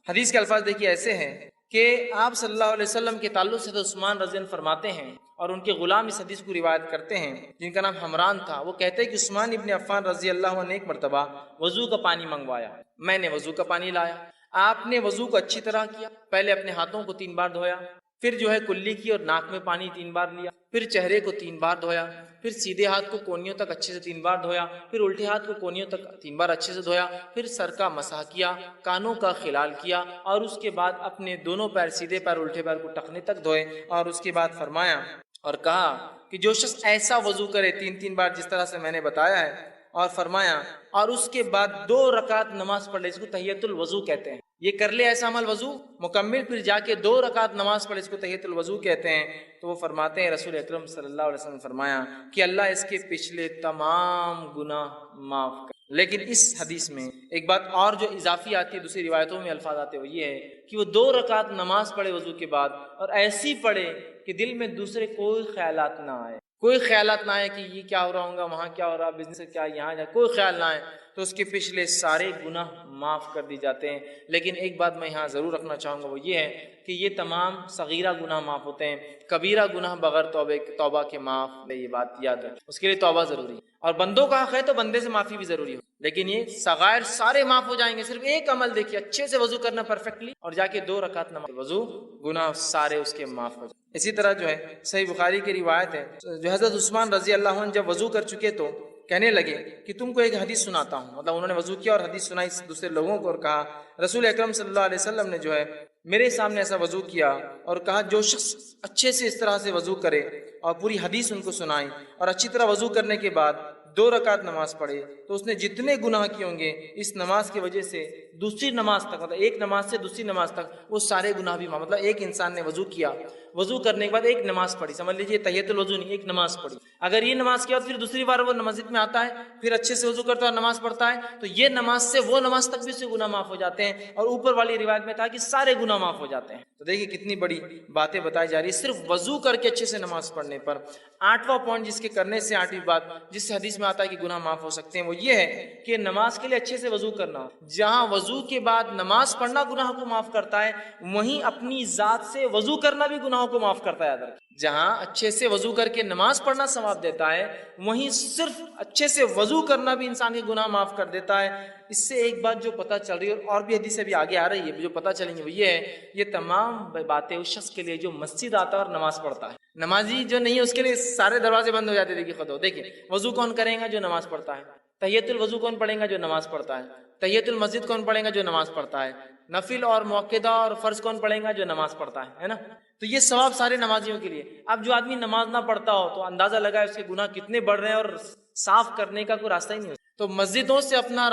حدیث کے الفاظ دیکھیے ایسے ہیں کہ آپ صلی اللہ علیہ وسلم کے تعلق سے عثمان رضی اللہ فرماتے ہیں، اور ان کے غلام اس حدیث کو روایت کرتے ہیں جن کا نام حمران تھا، وہ کہتے ہیں کہ عثمان ابن عفان رضی اللہ عنہ نے ایک مرتبہ وضو کا پانی منگوایا، میں نے وضو کا پانی لایا، آپ نے وضو کو اچھی طرح کیا، پہلے اپنے ہاتھوں کو 3 بار دھویا، پھر جو ہے کلی کی اور ناک میں پانی 3 بار لیا، پھر چہرے کو 3 بار دھویا، پھر سیدھے ہاتھ کو کونیوں تک اچھے سے 3 بار دھویا، پھر الٹے ہاتھ کو کونیوں تک 3 بار اچھے سے دھویا، پھر سر کا مسح کیا، کانوں کا خلال کیا، اور اس کے بعد اپنے دونوں پیر، سیدھے پیر الٹے پیر کو ٹخنے تک دھوئے، اور اس کے بعد فرمایا اور کہا کہ جو شخص ایسا وضو کرے 3 بار جس طرح سے میں نے بتایا ہے، اور فرمایا اور اس کے بعد 2 رکعت نماز پڑھ لے، اس کو تحیۃ الوضو کہتے ہیں. یہ کر لے ایسا عمل وضو مکمل، پھر جا کے 2 رکعت نماز پڑھے، اس کو تحیۃ الوضو کہتے ہیں. تو وہ فرماتے ہیں رسول اکرم صلی اللہ علیہ وسلم نے فرمایا کہ اللہ اس کے پچھلے تمام گناہ معاف کر. لیکن اس حدیث میں ایک بات اور جو اضافی آتی ہے، دوسری روایتوں میں الفاظ آتے ہیں، وہ یہ ہے کہ وہ 2 رکعت نماز پڑھے وضو کے بعد، اور ایسی پڑھے کہ دل میں دوسرے کوئی خیالات نہ آئے، کوئی خیالات نہ آئے کہ یہ کیا ہو رہا ہوگا، وہاں کیا ہو رہا، بزنس کیا یہاں جائے، کوئی خیال نہ آئے، تو اس کے پچھلے سارے گناہ معاف کر دی جاتے ہیں. لیکن ایک بات میں یہاں ضرور رکھنا چاہوں گا، وہ یہ ہے کہ یہ تمام صغیرہ گناہ معاف ہوتے ہیں، کبیرہ گناہ بغیر توبہ کے معاف. یہ بات یاد رکھ، اس کے لیے توبہ ضروری ہے، اور بندوں کا حق ہے تو بندے سے معافی بھی ضروری ہو. لیکن یہ صغائر سارے معاف ہو جائیں گے، صرف ایک عمل دیکھیے، اچھے سے وضو کرنا پرفیکٹلی، اور جا کے 2 رکعت نماز وضو، گناہ سارے اس کے معاف ہو جائیں. اسی طرح جو ہے صحیح بخاری کی روایت ہے، جو حضرت عثمان رضی اللہ عنہ جب وضو کر چکے تو کہنے لگے کہ تم کو ایک حدیث سناتا ہوں. مطلب انہوں نے وضو کیا اور حدیث سنائی دوسرے لوگوں کو، اور کہا رسول اکرم صلی اللہ علیہ وسلم نے جو ہے میرے سامنے ایسا وضو کیا، اور کہا جو شخص اچھے سے اس طرح سے وضو کرے، اور پوری حدیث ان کو سنائی، اور اچھی طرح وضو کرنے کے بعد 2 رکعت نماز پڑھے، تو اس نے جتنے گناہ کیے ہوں گے اس نماز کی وجہ سے دوسری نماز تک، مطلب ایک نماز سے دوسری نماز تک وہ سارے گناہ بھی معاف. مطلب ایک انسان نے وضو کیا، وضو کرنے کے بعد ایک نماز پڑھی، سمجھ لیجیے تحیۃ الوضو نہیں، ایک نماز پڑھی. اگر یہ نماز کے بعد پھر دوسری بار وہ مسجد میں آتا ہے، پھر اچھے سے وضو کرتا ہے اور نماز پڑھتا ہے، تو یہ نماز سے وہ نماز تک بھی اس سے گناہ معاف ہو جاتے ہیں، اور اوپر والی روایت میں تھا کہ سارے گناہ معاف ہو جاتے ہیں. تو دیکھیے کتنی بڑی باتیں بتائی جا رہی ہے صرف وضو کر کے اچھے سے نماز پڑھنے پر. 8واں پوائنٹ جس کے کرنے سے 8ویں بات جس حدیث میں آتا ہے کہ گناہ معاف ہو سکتے ہیں، وہ یہ ہے کہ نماز کے لیے اچھے سے وضو کرنا. جہاں وضو کے بعد نماز پڑھنا گناہ کو معاف کرتا ہے، وہیں اپنی ذات سے وضو کرنا بھی گناہوں کو معاف کرتا ہے. جہاں اچھے سے وضو کر کے نماز پڑھنا ثواب دیتا ہے، وہیں صرف اچھے سے وضو کرنا بھی انسان کے گناہ معاف کر دیتا ہے. اس سے ایک بات جو پتہ چل رہی ہے، اور بھی حدیثیں بھی آگے آ رہی ہے جو پتہ چلیں گی، وہ یہ ہے یہ تمام باتیں اس شخص کے لیے جو مسجد آتا ہے اور نماز پڑھتا ہے. نمازی جو نہیں ہے اس کے لیے سارے دروازے بند ہو جاتے. دیکھیے خود دیکھیے وضو کون کرے گا؟ جو نماز پڑھتا ہے. تحیۃ الوضو کون پڑھے گا؟ جو نماز پڑھتا ہے. تحیۃ المسجد کون پڑھے گا؟ جو نماز پڑھتا ہے. نفل اور موقدہ اور فرض کون پڑھے گا؟ جو نماز پڑھتا ہے نا. تو یہ ثواب سارے نمازیوں کے لیے. اب جو آدمی نماز نہ پڑھتا ہو تو اندازہ لگائے اس کے گناہ کتنے بڑھ رہے ہیں، اور صاف کرنے کا کوئی راستہ ہی نہیں. تو مسجدوں سے اپنا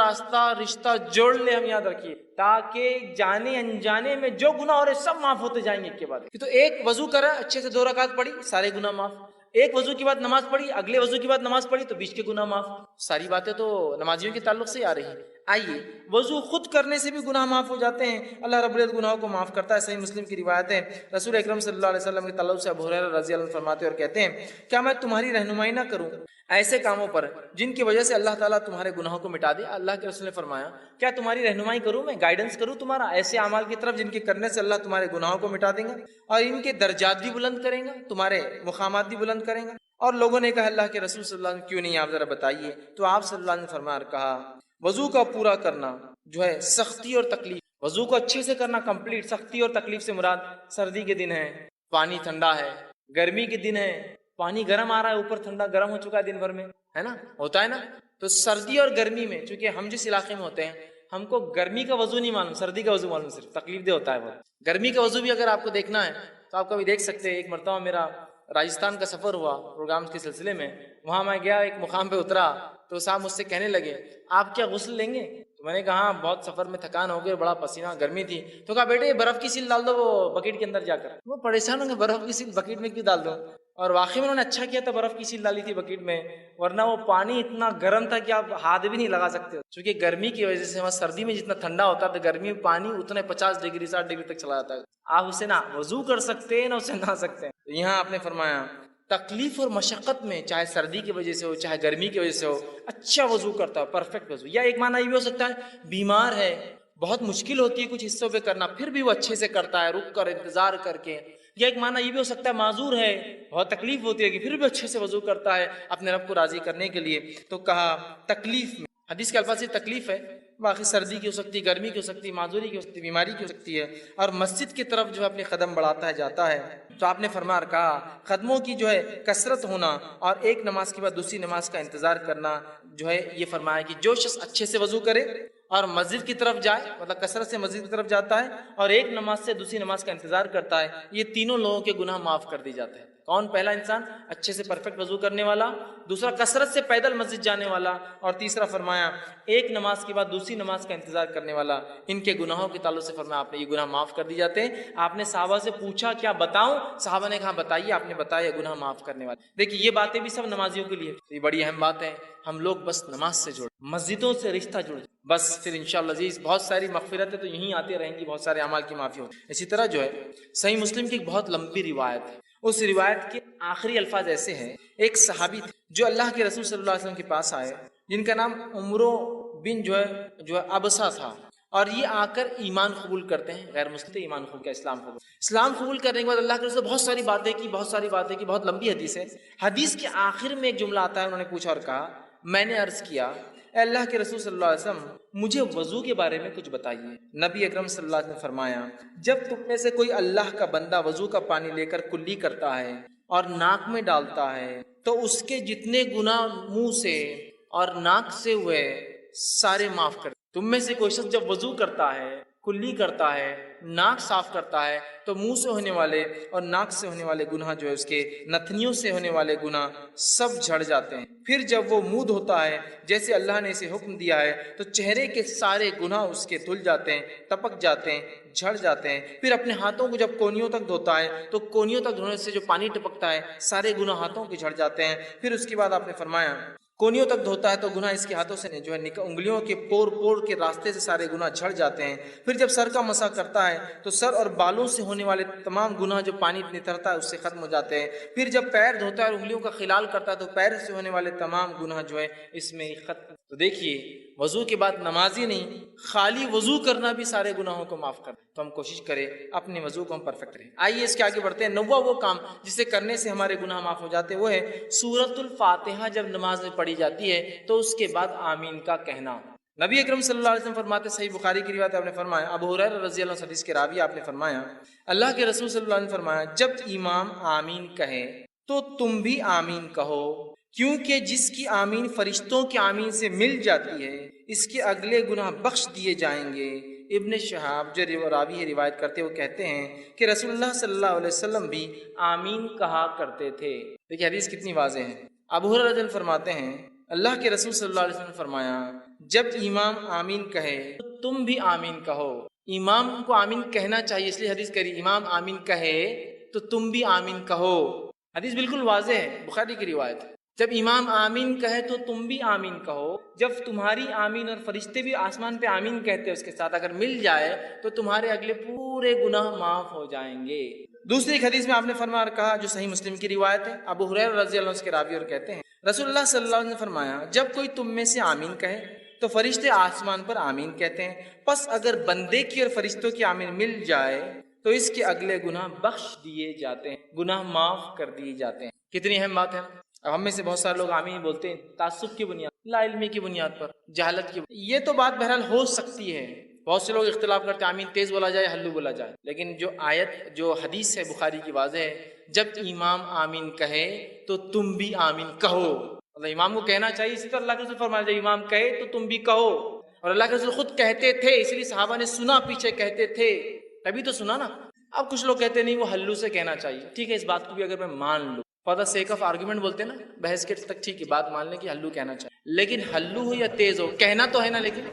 رشتہ جوڑ لے، ہم یاد رکھیے، تاکہ جانے انجانے میں جو گناہ ہو رہے سب معاف ہوتے جائیں گے. کے بعد تو ایک وضو کرا، اچھے سے 2 رکعت پڑھی، سارے گناہ معاف. ایک وضو کے بعد نماز پڑھی، اگلے وضو کے بعد نماز پڑھی تو بیچ کے گناہ معاف. ساری باتیں تو نمازیوں کے تعلق سے آ رہی ہیں. آئیے وضو خود کرنے سے بھی گناہ معاف ہو جاتے ہیں. اللہ رب العزت گناہوں کو معاف کرتا ہے. صحیح مسلم کی روایت ہے، رسول اکرم صلی اللہ علیہ وسلم کے تعلق سے ابو ہریرہ رضی اللہ عنہ فرماتے اور کہتے ہیں کیا میں تمہاری رہنمائی نہ کروں ایسے کاموں پر جن کی وجہ سے اللہ تعالیٰ تمہارے گناہوں کو مٹا دے. اللہ کے رسول نے فرمایا کیا تمہاری رہنمائی کروں، میں گائیڈنس کروں تمہارا ایسے اعمال کی طرف جن کے کرنے سے اللہ تمہارے گناہوں کو مٹا دیں گا اور ان کے درجات بھی بلند کریں گا، تمہارے مقامات بھی بلند کریں گا. اور لوگوں نے کہا اللہ کے رسول صلی اللہ علیہ وسلم کیوں نہیں، آپ ذرا بتائیے. تو آپ صلی اللہ علیہ وسلم فرمایا کہا وضو کا پورا کرنا جو ہے سختی اور تکلیف، وضو کو اچھے سے کرنا کمپلیٹ. سختی اور تکلیف سے مراد سردی کے دن ہے، پانی ٹھنڈا ہے، گرمی کے دن ہے، پانی گرم آ رہا ہے، اوپر ٹھنڈا گرم ہو چکا ہے دن بھر میں، ہے نا، ہوتا ہے نا. تو سردی اور گرمی میں چونکہ ہم جس علاقے میں ہوتے ہیں ہم کو گرمی کا وضو نہیں معلوم، سردی کا وضو معلوم، صرف تکلیف دہ ہوتا ہے وہ. گرمی کا وضو بھی اگر آپ کو دیکھنا ہے تو آپ کبھی دیکھ سکتے ہیں. ایک مرتبہ میرا راجستھان کا سفر ہوا پروگرامز کے سلسلے میں، وہاں میں گیا، ایک مقام پہ اترا تو صاحب مجھ سے کہنے لگے آپ کیا غسل لیں گے؟ تو میں نے کہا ہاں، بہت سفر میں تھکان ہو گئی، بڑا پسینہ، گرمی تھی. تو کہا بیٹے برف کی سیل ڈال دو وہ بکیٹ کے اندر جا کر. وہ پریشان ہوں گے برف کی سیل بکیٹ میں کیوں ڈال دو، اور واقعی میں انہوں نے اچھا کیا تھا، برف کی سیل ڈالی تھی بکیٹ میں، ورنہ وہ پانی اتنا گرم تھا کہ آپ ہاتھ بھی نہیں لگا سکتے. چونکہ گرمی کی وجہ سے وہاں سردی میں جتنا ٹھنڈا ہوتا ہے گرمی میں پانی اتنے 50 ڈگری 60 ڈگری تک چلا جاتا ہے. آپ اسے نہ وضو کر سکتے ہیں نہ اسے نہا سکتے ہیں. یہاں آپ نے فرمایا تکلیف اور مشقت میں، چاہے سردی کی وجہ سے ہو چاہے گرمی کی وجہ سے ہو، اچھا وضو کرتا ہے، پرفیکٹ وضو. یا ایک معنی یہ بھی ہو سکتا ہے بیمار ہے، بہت مشکل ہوتی ہے کچھ حصوں پہ کرنا، پھر بھی وہ اچھے سے کرتا ہے، رک کر انتظار کر کے. یا ایک معنی یہ بھی ہو سکتا ہے معذور ہے، بہت تکلیف ہوتی ہے کہ پھر بھی اچھے سے وضو کرتا ہے اپنے رب کو راضی کرنے کے لیے. تو کہا تکلیف میں، حدیث کے الفاظ سے تکلیف ہے، باقی سردی کی ہو سکتی ہے، گرمی کی ہو سکتی ہے، معذوری کی ہو سکتی ہے، بیماری کی ہو سکتی ہے. اور مسجد کی طرف جو ہے اپنے قدم بڑھاتا ہے، جاتا ہے. تو آپ نے فرمایا کہا قدموں کی جو ہے کثرت ہونا اور ایک نماز کے بعد دوسری نماز کا انتظار کرنا جو ہے، یہ فرمایا کہ جو شخص اچھے سے وضو کرے اور مسجد کی طرف جائے، مطلب کثرت سے مسجد کی طرف جاتا ہے، اور ایک نماز سے دوسری نماز کا انتظار کرتا ہے، یہ تینوں لوگوں کے گناہ معاف کر دی جاتے ہیں. کون پہلا انسان؟ اچھے سے پرفیکٹ وضو کرنے والا، دوسرا کثرت سے پیدل مسجد جانے والا، اور تیسرا فرمایا ایک نماز کے بعد دوسری نماز کا انتظار کرنے والا۔ ان کے گناہوں کے تعلق سے فرمایا آپ نے یہ گناہ معاف کر دی جاتے ہیں۔ آپ نے صحابہ سے پوچھا کیا بتاؤں؟ صحابہ نے کہا بتائیے، آپ نے بتایا گناہ معاف کرنے والے۔ دیکھیے یہ باتیں بھی سب نمازیوں کے لیے، یہ بڑی اہم بات ہے۔ ہم لوگ بس نماز سے جڑ، مسجدوں سے رشتہ جڑ، بس پھر انشاءاللہ عزیز بہت ساری مغفرتیں تو یہیں آتی رہیں گی، بہت سارے اعمال کی معافی ہو۔ اسی طرح جو ہے صحیح مسلم کی ایک بہت لمبی روایت ہے، اس روایت کے آخری الفاظ ایسے ہیں، ایک صحابی تھے جو اللہ کے رسول صلی اللہ علیہ وسلم کے پاس آئے، جن کا نام عمرو بن جو ہے ابسا تھا، اور یہ آ کر ایمان قبول کرتے ہیں، غیر مسلم ایمان قبول کیا، اسلام قبول کرنے کے بعد اللہ کے رسول بہت ساری باتیں کی، بہت لمبی حدیث ہے۔ حدیث کے آخر میں ایک جملہ آتا ہے، انہوں نے پوچھا اور کہا میں نے عرض کیا اے اللہ کے رسول صلی اللہ علیہ وسلم مجھے وضو کے بارے میں کچھ بتائیے۔ نبی اکرم صلی اللہ علیہ وسلم نے فرمایا جب تم میں سے کوئی اللہ کا بندہ وضو کا پانی لے کر کلی کرتا ہے اور ناک میں ڈالتا ہے تو اس کے جتنے گناہ منہ سے اور ناک سے ہوئے سارے معاف کر۔ تم میں سے کوئی شخص جب وضو کرتا ہے، کلی کرتا ہے، ناک صاف کرتا ہے تو منہ سے ہونے والے اور ناک سے ہونے والے گناہ جو ہے اس کے نتنیوں سے ہونے والے گناہ سب جھڑ جاتے ہیں۔ پھر جب وہ منہ دھوتا ہے جیسے اللہ نے اسے حکم دیا ہے تو چہرے کے سارے گناہ اس کے دھل جاتے ہیں، ٹپک جاتے ہیں، جھڑ جاتے ہیں۔ پھر اپنے ہاتھوں کو جب کونیوں تک دھوتا ہے تو کونیوں تک دھونے سے جو پانی ٹپکتا ہے سارے گناہ ہاتھوں کے جھڑ جاتے ہیں۔ پھر اس کے بعد آپ نے فرمایا کونیوں تک دھوتا ہے تو گناہ اس کے ہاتھوں سے جو ہے انگلیوں کے پور کے راستے سے سارے گناہ جھڑ جاتے ہیں۔ پھر جب سر کا مسح کرتا ہے تو سر اور بالوں سے ہونے والے تمام گناہ جو پانی نترتا ہے اس سے ختم ہو جاتے ہیں۔ پھر جب پیر دھوتا ہے اور انگلیوں کا خلال کرتا ہے تو پیر سے ہونے والے تمام گناہ جو ہے اس میں ختم۔ تو دیکھیے وضو کے بعد نمازی نہیں، خالی وضو کرنا بھی سارے گناہوں کو معاف کرتا ہے۔ تو ہم کوشش کریں اپنے وضو کو ہم پرفیکٹ رہیں۔ آئیے اس کے آگے بڑھتے ہیں۔ نواں وہ کام جسے کرنے سے ہمارے گناہ معاف ہو جاتے ہیں وہ ہے سورۃ الفاتحہ جب نماز میں پڑھی جاتی ہے تو اس کے بعد آمین کا کہنا۔ نبی اکرم صلی اللہ علیہ وسلم فرماتے، صحیح بخاری کی روایت آپ نے فرمایا، ابو ہریرہ رضی اللہ عنہ حدیث کے راوی آپ نے فرمایا اللہ کے رسول صلی اللہ علیہ وسلم فرمایا جب امام آمین کہے تو تم بھی آمین کہو، کیونکہ جس کی آمین فرشتوں کی آمین سے مل جاتی ہے اس کے اگلے گناہ بخش دیے جائیں گے۔ ابن شہاب جو راوی ہے روایت کرتے وہ کہتے ہیں کہ رسول اللہ صلی اللہ علیہ وسلم بھی آمین کہا کرتے تھے۔ دیکھیے حدیث کتنی واضح ہے۔ ابو ہریرہ رضی اللہ عنہ فرماتے ہیں اللہ کے رسول صلی اللہ علیہ وسلم نے فرمایا جب امام آمین کہے تو تم بھی آمین کہو۔ امام کو آمین کہنا چاہیے، اس لیے حدیث کری امام آمین کہے تو تم بھی آمین کہو۔ حدیث بالکل واضح ہے، بخاری کی روایت ہے۔ جب امام آمین کہے تو تم بھی آمین کہو، جب تمہاری آمین اور فرشتے بھی آسمان پہ آمین کہتے ہیں اس کے ساتھ اگر مل جائے تو تمہارے اگلے پورے گناہ معاف ہو جائیں گے۔ دوسری ایک حدیث میں آپ نے فرمایا کہا جو صحیح مسلم کی روایت ہے، ابو ہریرہ رضی اللہ عنہ کے راوی اور کہتے ہیں رسول اللہ صلی اللہ علیہ وسلم نے فرمایا جب کوئی تم میں سے آمین کہے تو فرشتے آسمان پر آمین کہتے ہیں، پس اگر بندے کی اور فرشتوں کی آمین مل جائے تو اس کے اگلے گناہ بخش دیے جاتے ہیں، گناہ معاف کر دیے جاتے ہیں۔ کتنی اہم بات ہے۔ اب ہم میں سے بہت سارے لوگ آمین بولتے ہیں تعصب کی بنیاد، لا علمی کی بنیاد پر، جہالت کی بنیاد۔ یہ تو بات بہرحال ہو سکتی ہے، بہت سے لوگ اختلاف کرتے ہیں آمین تیز بولا جائے ہلو بولا جائے، لیکن جو آیت جو حدیث ہے بخاری کی واضح ہے جب امام آمین کہے تو تم بھی آمین کہو۔ اللہ امام کو کہنا چاہیے، اسی طرح اللہ کے رسول فرمایا جب امام کہے تو تم بھی کہو، اور اللہ کے رسول خود کہتے تھے، اس لیے صحابہ نے سنا، پیچھے کہتے تھے تبھی تو سنا نا۔ اب کچھ لوگ کہتے نہیں وہ ہلو سے کہنا چاہیے، ٹھیک ہے اس بات کو بھی اگر میں مان لوں، for the sake of argument بولتے ہیں نا، بحث کے تک ٹھیک ہے بات مان لیں کہ ہلو کہنا چاہیے، لیکن ہلو ہو یا تیز ہو کہنا تو ہے نا، لیکن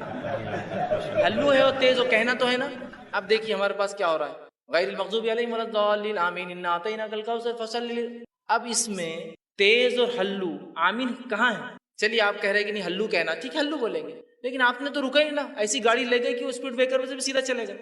ہلو ہے اور تیز ہو کہنا تو ہے نا۔ اب دیکھیے ہمارے پاس کیا ہو رہا ہے، غیر المغضوب علیہم ولا الضالین آمین انا اعطیناک الکوثر فصلی۔ اب اس میں تیز اور ہلو آمین کہاں ہے؟ چلیے آپ کہہ رہے ہیں کہ نہیں ہلو کہنا، ٹھیک ہے ہلو بولیں گے، لیکن آپ نے تو رکا ہی نا، ایسی گاڑی لے گئی کہ وہ اسپیڈ بریکر سے بھی سیدھا چلے گا۔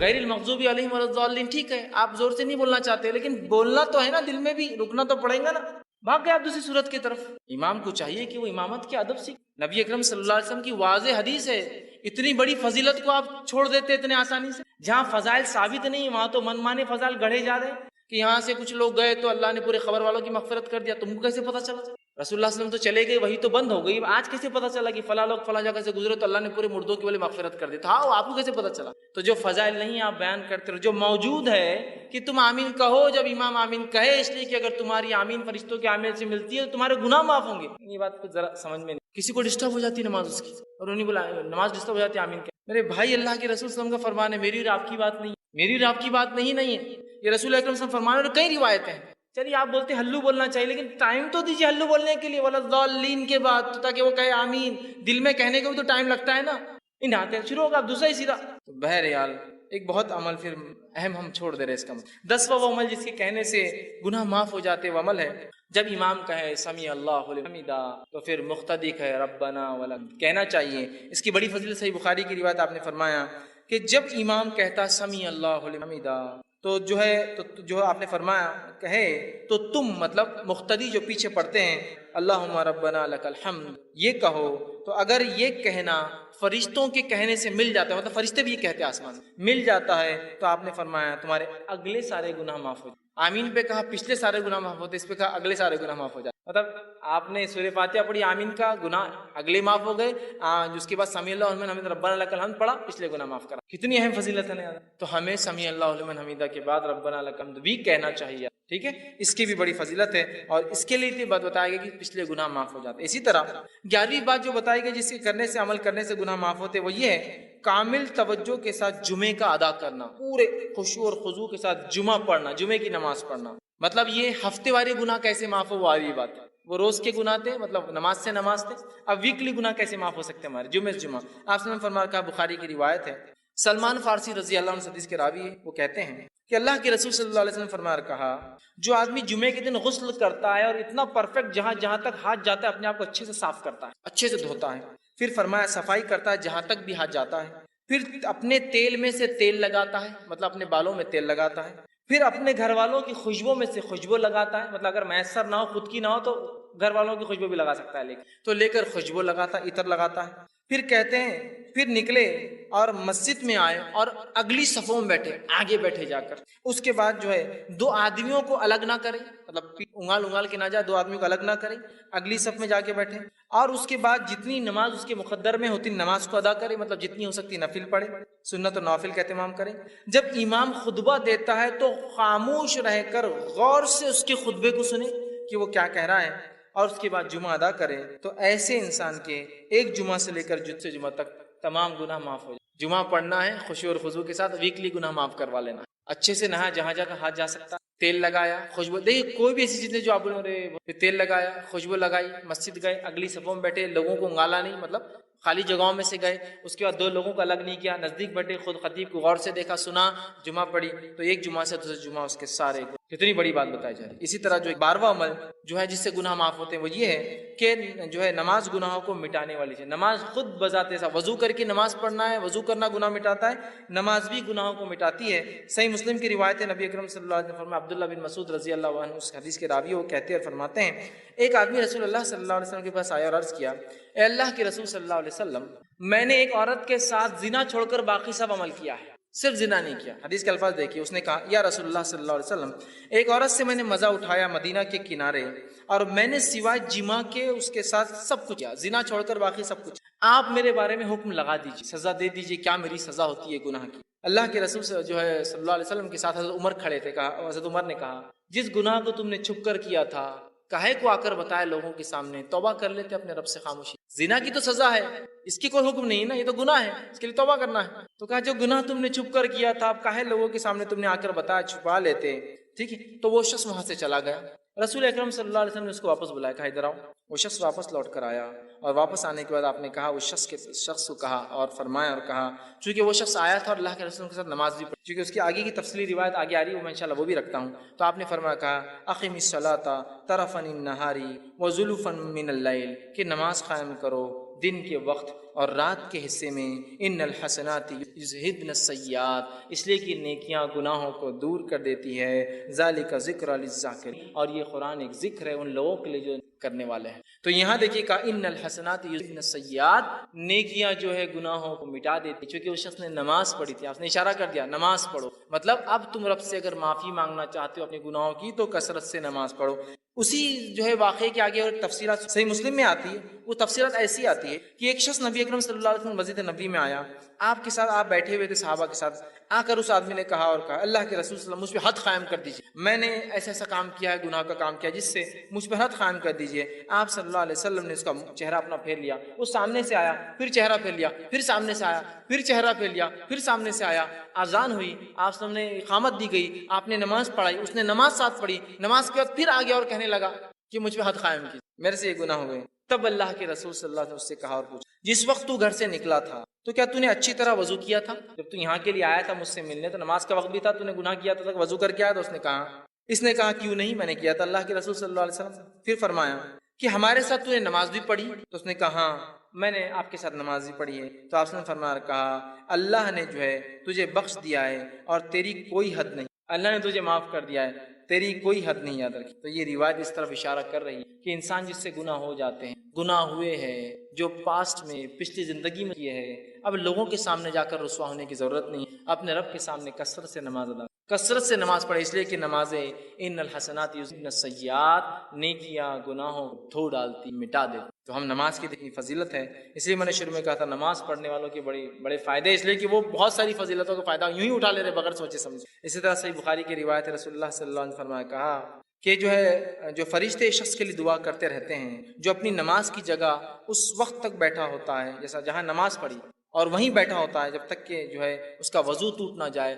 غیر المغضوب علیہم ولا الضالین ٹھیک ہے آپ زور سے نہیں بولنا چاہتے، لیکن بولنا تو ہے نا، دل میں بھی رکنا تو پڑے گا نا۔ بھاگ گئے آپ دوسری صورت کی طرف۔ امام کو چاہیے کہ وہ امامت کے ادب سیکھ، نبی اکرم صلی اللہ علیہ وسلم کی واضح حدیث ہے، اتنی بڑی فضیلت کو آپ چھوڑ دیتے اتنے آسانی سے۔ جہاں فضائل ثابت نہیں وہاں تو من مانے فضائل گڑھے جا رہے ہیں کہ یہاں سے کچھ لوگ گئے تو اللہ نے پورے خبر والوں کی مغفرت کر دیا، تم کو کیسے پتا چلا؟ رسول اللہ صلی اللہ علیہ وسلم تو چلے گئے، وہی تو بند ہو گئی، آج کیسے پتا چلا کہ فلاں لوگ فلاں جگہ سے گزرے تو اللہ نے پورے مردوں کی والے مغفرت کر دی؟ تھا آپ کو کیسے پتا چلا؟ تو جو فضائل نہیں آپ بیان کرتے رہو، جو موجود ہے کہ تم آمین کہو جب امام آمین کہے، اس لیے کہ اگر تمہاری آمین فرشتوں کے آمین سے ملتی ہے تو تمہارے گناہ معاف ہوں گے۔ یہ بات کو ذرا سمجھ میں نہیں، کسی کو ڈسٹرب ہو جاتی نماز اس کی، اور انہیں بولا نماز ڈسٹرب ہو جاتی ہے آمین کہ میرے بھائی اللہ کے رسول صلی اللہ علیہ وسلم کا فرمان ہے، میری اور آپ کی بات نہیں، میری اور آپ کی بات نہیں ہے، یہ رسول اکرم صلی اللہ علیہ وسلم فرمانے، اور کئی روایتیں ہیں. چلیے آپ بولتے ہیں ہلو بولنا چاہیے، لیکن ٹائم تو دیجیے ہلو بولنے کے لیے، وَلَضَّالِّينَ کے بعد، تو تاکہ وہ کہے آمین. دل میں کہنے کو بھی تو ٹائم لگتا ہے نا. ان آتے شروع ہوگا آپ دوسرا ہی سیدھا. تو بہرحال ایک بہت عمل پھر اہم ہم چھوڑ دے رہے اس کا. 10واں وہ عمل جس کے کہنے سے گناہ معاف ہو جاتے وہ عمل ہے جب امام کہے سمیع اللہ لمن حمدہ تو پھر مقتدی کہے ربنا ولک کہنا چاہیے. اس کی بڑی فضیلت صحیح بخاری کی روایت آپ نے فرمایا کہ جب امام کہتا سمیع اللہ لمن حمدہ تو جو آپ نے فرمایا کہے تو تم مطلب مقتدی جو پیچھے پڑھتے ہیں اللہم ربنا لک الحمد یہ کہو. تو اگر یہ کہنا فرشتوں کے کہنے سے مل جاتا ہے، مطلب فرشتے بھی یہ کہتے ہیں آسمان مل جاتا ہے، تو آپ نے فرمایا تمہارے اگلے سارے گناہ معاف ہو جائے. آمین پہ کہا پچھلے سارے گناہ معاف ہوتے، اس پہ کہا اگلے سارے گناہ معاف ہو جائے. مطلب آپ نے سورہ فاتحہ پڑھی، آمین کا گناہ اگلے معاف ہو گئے، اس کے بعد سمیع اللہ لمن حمدہ ربنا لک الحمد پڑھا، پچھلے گناہ معاف کرا. کتنی اہم فضیلت ہے نا. تو ہمیں سمیع اللہ لمن حمدہ کے بعد ربنا لک الحمد بھی کہنا چاہیے. ٹھیک ہے، اس کی بھی بڑی فضیلت ہے، اور اس کے لیے بات بتایا گیا کہ پچھلے گناہ معاف ہو جاتے. اسی طرح 11ویں بات جو بتائی گئی جس کے کرنے سے عمل کرنے سے گناہ معاف ہوتے وہ یہ ہے کامل توجہ کے ساتھ جمعے کا ادا کرنا، پورے خشوع اور خضوع کے ساتھ جمعہ پڑھنا، جمعے کی نماز پڑھنا. مطلب یہ ہفتے والے گناہ کیسے معاف ہو وہ آگے بات ہے. وہ روز کے گناہ تھے، مطلب نماز سے نماز تھے. اب ویکلی گناہ کیسے معاف ہو سکتے ہمارے جمعے سے جمعہ. آپ نے فرمایا کہا بخاری کی روایت ہے، سلمان فارسی رضی اللہ عنہ حدیث کے راوی ہے، وہ کہتے ہیں کہ اللہ کے رسول صلی اللہ علیہ وسلم فرمایا کہا جو آدمی جمعے کے دن غسل کرتا ہے اور اتنا پرفیکٹ جہاں جہاں تک ہاتھ جاتا ہے اپنے آپ کو اچھے سے صاف کرتا ہے، اچھے سے دھوتا ہے، پھر فرمایا صفائی کرتا ہے جہاں تک بھی ہاتھ جاتا ہے، پھر اپنے تیل میں سے تیل لگاتا ہے، مطلب اپنے بالوں میں تیل لگاتا ہے، پھر اپنے گھر والوں کی خوشبو میں سے خوشبو لگاتا ہے، مطلب اگر میسر نہ ہو خود کی نہ ہو تو گھر والوں کی خوشبو بھی لگا سکتا ہے، لے کر خوشبو لگاتا ہے، عطر لگاتا ہے. پھر کہتے ہیں پھر نکلے اور مسجد میں آئے اور اگلی صفوں میں بیٹھے، آگے بیٹھے جا کر. اس کے بعد جو ہے 2 آدمیوں کو الگ نہ کرے، مطلب انگال کے نہ جائے، 2 آدمیوں کو الگ نہ کرے، اگلی صف میں جا کے بیٹھے، اور اس کے بعد جتنی نماز اس کے مقدر میں ہوتی نماز کو ادا کرے، مطلب جتنی ہو سکتی نفل پڑھے، سنت و نوافل کا اہتمام کرے. جب امام خطبہ دیتا ہے تو خاموش رہ کر غور سے اس کے خطبے کو سنے کہ وہ کیا کہہ رہا ہے، اور اس کے بعد جمعہ ادا کرے. تو ایسے انسان کے ایک جمعہ سے لے کر دوسرے جمعہ تک تمام گناہ معاف ہو جائے. جمعہ پڑھنا ہے خشوع اور خضوع کے ساتھ، ویکلی گناہ معاف کروا لینا. اچھے سے نہا، جہاں جہاں ہاتھ جا سکتا، تیل لگایا، خوشبو، دیکھیے کوئی بھی ایسی چیزیں جو آپ بولے تیل لگایا، خوشبو لگائی، مسجد گئے، اگلی صفوں میں بیٹھے، لوگوں کو انگالا نہیں، مطلب خالی جگہوں میں سے گئے، اس کے بعد 2 لوگوں کو الگ نہیں کیا، نزدیک بیٹھے، خود خطیب کو غور سے دیکھا، سنا، جمعہ پڑھی، تو ایک جمعہ سے دوسرے جمعہ اس کے سارے. کتنی بڑی بات بتائی جا رہی. اسی طرح جو 12واں عمل جو ہے جس سے گناہ معاف ہوتے ہیں وہ یہ ہے کہ جو ہے نماز گناہوں کو مٹانے والی ہے. نماز خود بذات سا وضو کر کے نماز پڑھنا ہے، وضو کرنا گناہ مٹاتا ہے، نماز بھی گناہوں کو مٹاتی ہے. صحیح مسلم کی روایت ہے، نبی اکرم صلی اللہ علیہ وسلم فرمایا، عبداللہ بن مسعود رضی اللہ عنہ اس حدیث کے راوی وہ کہتے ہیں اور فرماتے ہیں ایک آدمی رسول اللہ صلی اللہ علیہ وسلم کے پاس آیا اور عرض کیا اے اللہ کے رسول صلی اللہ علیہ وسلم میں نے ایک عورت کے ساتھ زنا چھوڑ کر باقی سب عمل کیا ہے، صرف زنا نہیں کیا. حدیث کے الفاظ دیکھیے، اس نے کہا یا رسول اللہ صلی اللہ علیہ وسلم ایک عورت سے میں نے مزہ اٹھایا مدینہ کے کنارے، اور میں نے سوائے جماع کے اس کے ساتھ سب کچھ کیا، زنا چھوڑ کر باقی سب کچھ. آپ میرے بارے میں حکم لگا دیجیے، سزا دے دیجیے، کیا میری سزا ہوتی ہے گناہ کی. اللہ کے رسول سے جو ہے صلی اللہ علیہ وسلم کے ساتھ حضرت عمر کھڑے تھے. کہا حضرت عمر نے کہا جس گناہ کو تم نے چھپ کر کیا تھا کاہے کو آ کر بتایا لوگوں کے سامنے، توبہ کر لیتے اپنے رب سے خاموشی. زنا کی تو سزا ہے، اس کی کوئی حکم نہیں نا، یہ تو گناہ ہے، اس کے لیے توبہ کرنا ہے. تو کہا جو گناہ تم نے چھپ کر کیا تھا اب کاہے لوگوں کے سامنے تم نے آ کر بتایا، چھپا لیتے. ٹھیک ہے، تو وہ شخص وہاں سے چلا گیا. رسول اکرم صلی اللہ علیہ وسلم نے اس کو واپس بلایا، کہا ادھر آؤ. وہ شخص واپس لوٹ کر آیا، اور واپس آنے کے بعد آپ نے کہا اس شخص کو کہا اور فرمایا اور کہا چونکہ وہ شخص آیا تھا اور اللہ کے رسول کے ساتھ نماز بھی پڑھی، چونکہ اس کی آگے کی تفصیلی روایت آگے آ رہی ہے، وہ میں انشاءاللہ وہ بھی رکھتا ہوں. تو آپ نے فرمایا کہا اقیم الصلاۃ طرفا النہار وزلفا من اللیل، کہ نماز قائم کرو دن کے وقت اور رات کے حصے میں. ان الحسنات یذہبن السیئات، اس لیے کہ نیکیاں گناہوں کو دور کر دیتی ہے. ذالک ذکر للذاکرین، اور یہ قرآن ایک ذکر ہے ان لوگوں کے لیے جو کرنے والے ہیں. تو یہاں دیکھیے کہ ان الحسنات یذہبن السیئات، نیکیاں جو ہے گناہوں کو مٹا دیتی. چونکہ اس شخص نے نماز پڑھی تھی، آپ نے اشارہ کر دیا نماز پڑھو، مطلب اب تم رب سے اگر معافی مانگنا چاہتے ہو اپنے گناہوں کی تو کثرت سے نماز پڑھو. اسی جو ہے واقعے کے آگے اور تفسیرات صحیح مسلم میں آتی ہے، وہ تفسیرات ایسی آتی ہے کہ ایک شخص نبی اکرم صلی اللہ علیہ وسلم مسجد نبی میں آیا، آپ کے ساتھ آپ بیٹھے ہوئے تھے صحابہ کے ساتھ، آ کر اس آدمی نے کہا اور کہا اللہ کے رسول صلی اللہ علیہ وسلم مجھ پہ حد قائم کر دیجیے، میں نے ایسا ایسا کام کیا ہے، گناہ کا کام کیا جس سے مجھ پہ حد قائم کر دیجیے۔ آپ صلی اللہ علیہ وسلم نے اس کا چہرہ اپنا پھیر لیا، وہ سامنے سے آیا، پھر چہرہ پھیر لیا، پھر سامنے سے آیا، پھر چہرہ پھیر لیا، پھر سامنے سے آیا، اذان ہوئی، آپ صلی اللہ علیہ وسلم نے اقامت دی گئی، آپ نے نماز پڑھائی، اس نے نماز ساتھ پڑھی، نماز کے بعد پھر آ گیا اور کہنے لگا کہ مجھ پہ حد قائم کی، میرے سے یہ گناہ ہوئے۔ تب اللہ کے رسول صلی اللہ علیہ وسلم اس سے کہا اور پوچھا جس وقت تو گھر سے نکلا تھا تو کیا تو نے اچھی طرح وضو کیا تھا؟ جب تو یہاں کے لیے آیا تھا مجھ سے ملنے تو نماز کا وقت بھی تھا، تو نے گناہ کیا تھا، وضو کر کے آیا؟ تو اس نے کہا کیوں نہیں، میں نے کیا تھا اللہ کے رسول صلی اللہ علیہ وسلم۔ پھر فرمایا کہ ہمارے ساتھ تو نے نماز بھی پڑھی؟ تو اس نے کہا ہاں میں نے آپ کے ساتھ نماز بھی پڑھی ہے۔ تو آپ نے فرمایا کہا اللہ نے جو ہے تجھے بخش دیا ہے اور تیری کوئی حد نہیں، اللہ نے تجھے معاف کر دیا ہے، تیری کوئی حد نہیں یاد رکھی۔ تو یہ روایت اس طرف اشارہ کر رہی ہے کہ انسان جس سے گناہ ہو جاتے ہیں، گناہ ہوئے ہیں جو پاسٹ میں پچھلی زندگی میں کیے ہیں، اب لوگوں کے سامنے جا کر رسوا ہونے کی ضرورت نہیں، اپنے رب کے سامنے کثرت سے نماز ادا، کثرت سے نماز پڑھے، اس لیے کہ نمازیں ان الحسنات یذہبن السیئات، نیکیاں گناہوں کو دھو ڈالتی، مٹا دیتی۔ تو ہم نماز کی دیکھیں فضیلت ہے، اس لیے میں نے شروع میں کہا تھا نماز پڑھنے والوں کے بڑے فائدے، اس لیے کہ وہ بہت ساری فضیلتوں کا فائدہ یوں ہی اٹھا لے رہے بغیر سوچے سمجھے۔ اسی طرح صحیح بخاری کی روایت رسول اللہ صلی اللہ علیہ وسلم نے فرمایا کہا کہ جو فرشتے شخص کے لیے دعا کرتے رہتے ہیں جو اپنی نماز کی جگہ اس وقت تک بیٹھا ہوتا ہے، جیسا جہاں نماز پڑھی اور وہیں بیٹھا ہوتا ہے جب تک کہ جو ہے اس کا وضو ٹوٹ نہ جائے،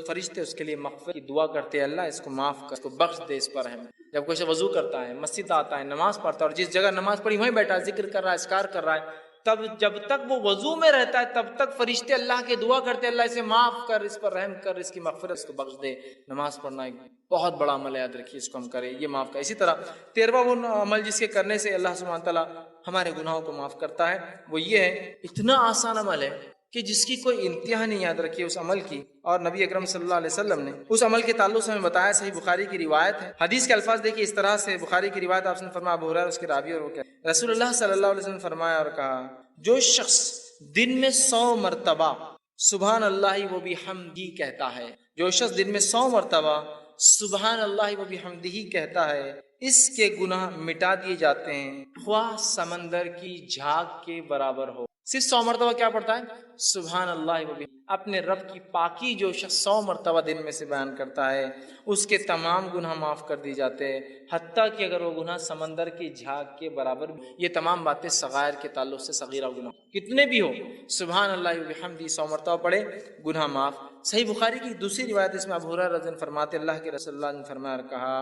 فرشتے اس کے لیے مغفرت کی دعا کرتے ہیں، اللہ اس کو معاف کر، اس کو بخش دے، اس پر رحم۔ جب کوئی وضو کرتا ہے، مسجد آتا ہے، نماز پڑھتا ہے اور جس جگہ نماز پڑھی وہیں بیٹھا ہے، ذکر کر رہا ہے، اذکار کر رہا ہے، تب جب تک وہ وضو میں رہتا ہے تب تک فرشتے اللہ کے دعا کرتے ہیں اللہ اسے معاف کر، اس پر رحم کر، اس کی مغفرت، اس کو بخش دے۔ نماز پڑھنا ایک بہت بڑا عمل ہے، یاد رکھیے اس کو ہم کریں، یہ معاف کر۔ اسی طرح 13واں وہ عمل جس کے کرنے سے اللہ سبحانہ تعالیٰ ہمارے گناہوں کو معاف کرتا ہے وہ یہ ہے، اتنا آسان عمل ہے کہ جس کی کوئی انتہا نہیں، یاد رکھیے اس عمل کی، اور نبی اکرم صلی اللہ علیہ وسلم نے اس عمل کے تعلق سے ہمیں بتایا، صحیح بخاری کی روایت ہے، حدیث کے الفاظ دیکھیے اس طرح سے، بخاری کی روایت آپ نے فرمایا، ابو ہریرہ اس کے راوی اور وہ کیا رسول اللہ صلی اللہ علیہ وسلم نے فرمایا اور کہا جو شخص دن میں 100 مرتبہ سبحان اللہ و بحمدہ کہتا ہے، جو شخص دن میں 100 مرتبہ سبحان اللہ و بحمدہ کہتا ہے، اس کے گناہ مٹا دیے جاتے ہیں، خواہ سمندر کی جھاگ کے برابر ہو۔ صرف 100 مرتبہ کیا پڑھتا ہے؟ سبحان اللہ و بحمدہ۔ اپنے رب کی پاکی جو شخص 100 مرتبہ دن میں سے بیان کرتا ہے اس کے تمام گناہ معاف کر دی جاتے ہیں، حتیٰ کہ اگر وہ گناہ سمندر کی جھاگ کے برابر بھی۔ یہ تمام باتیں صغائر کے تعلق سے، صغیرہ گناہ کتنے بھی ہو، سبحان اللہ و بحمدہ 100 مرتبہ پڑھے، گناہ معاف۔ صحیح بخاری کی دوسری روایت اس میں ابو ہریرہ رضی اللہ عنہ فرماتے اللہ کے رسول اللہ نے فرمایا اور کہا،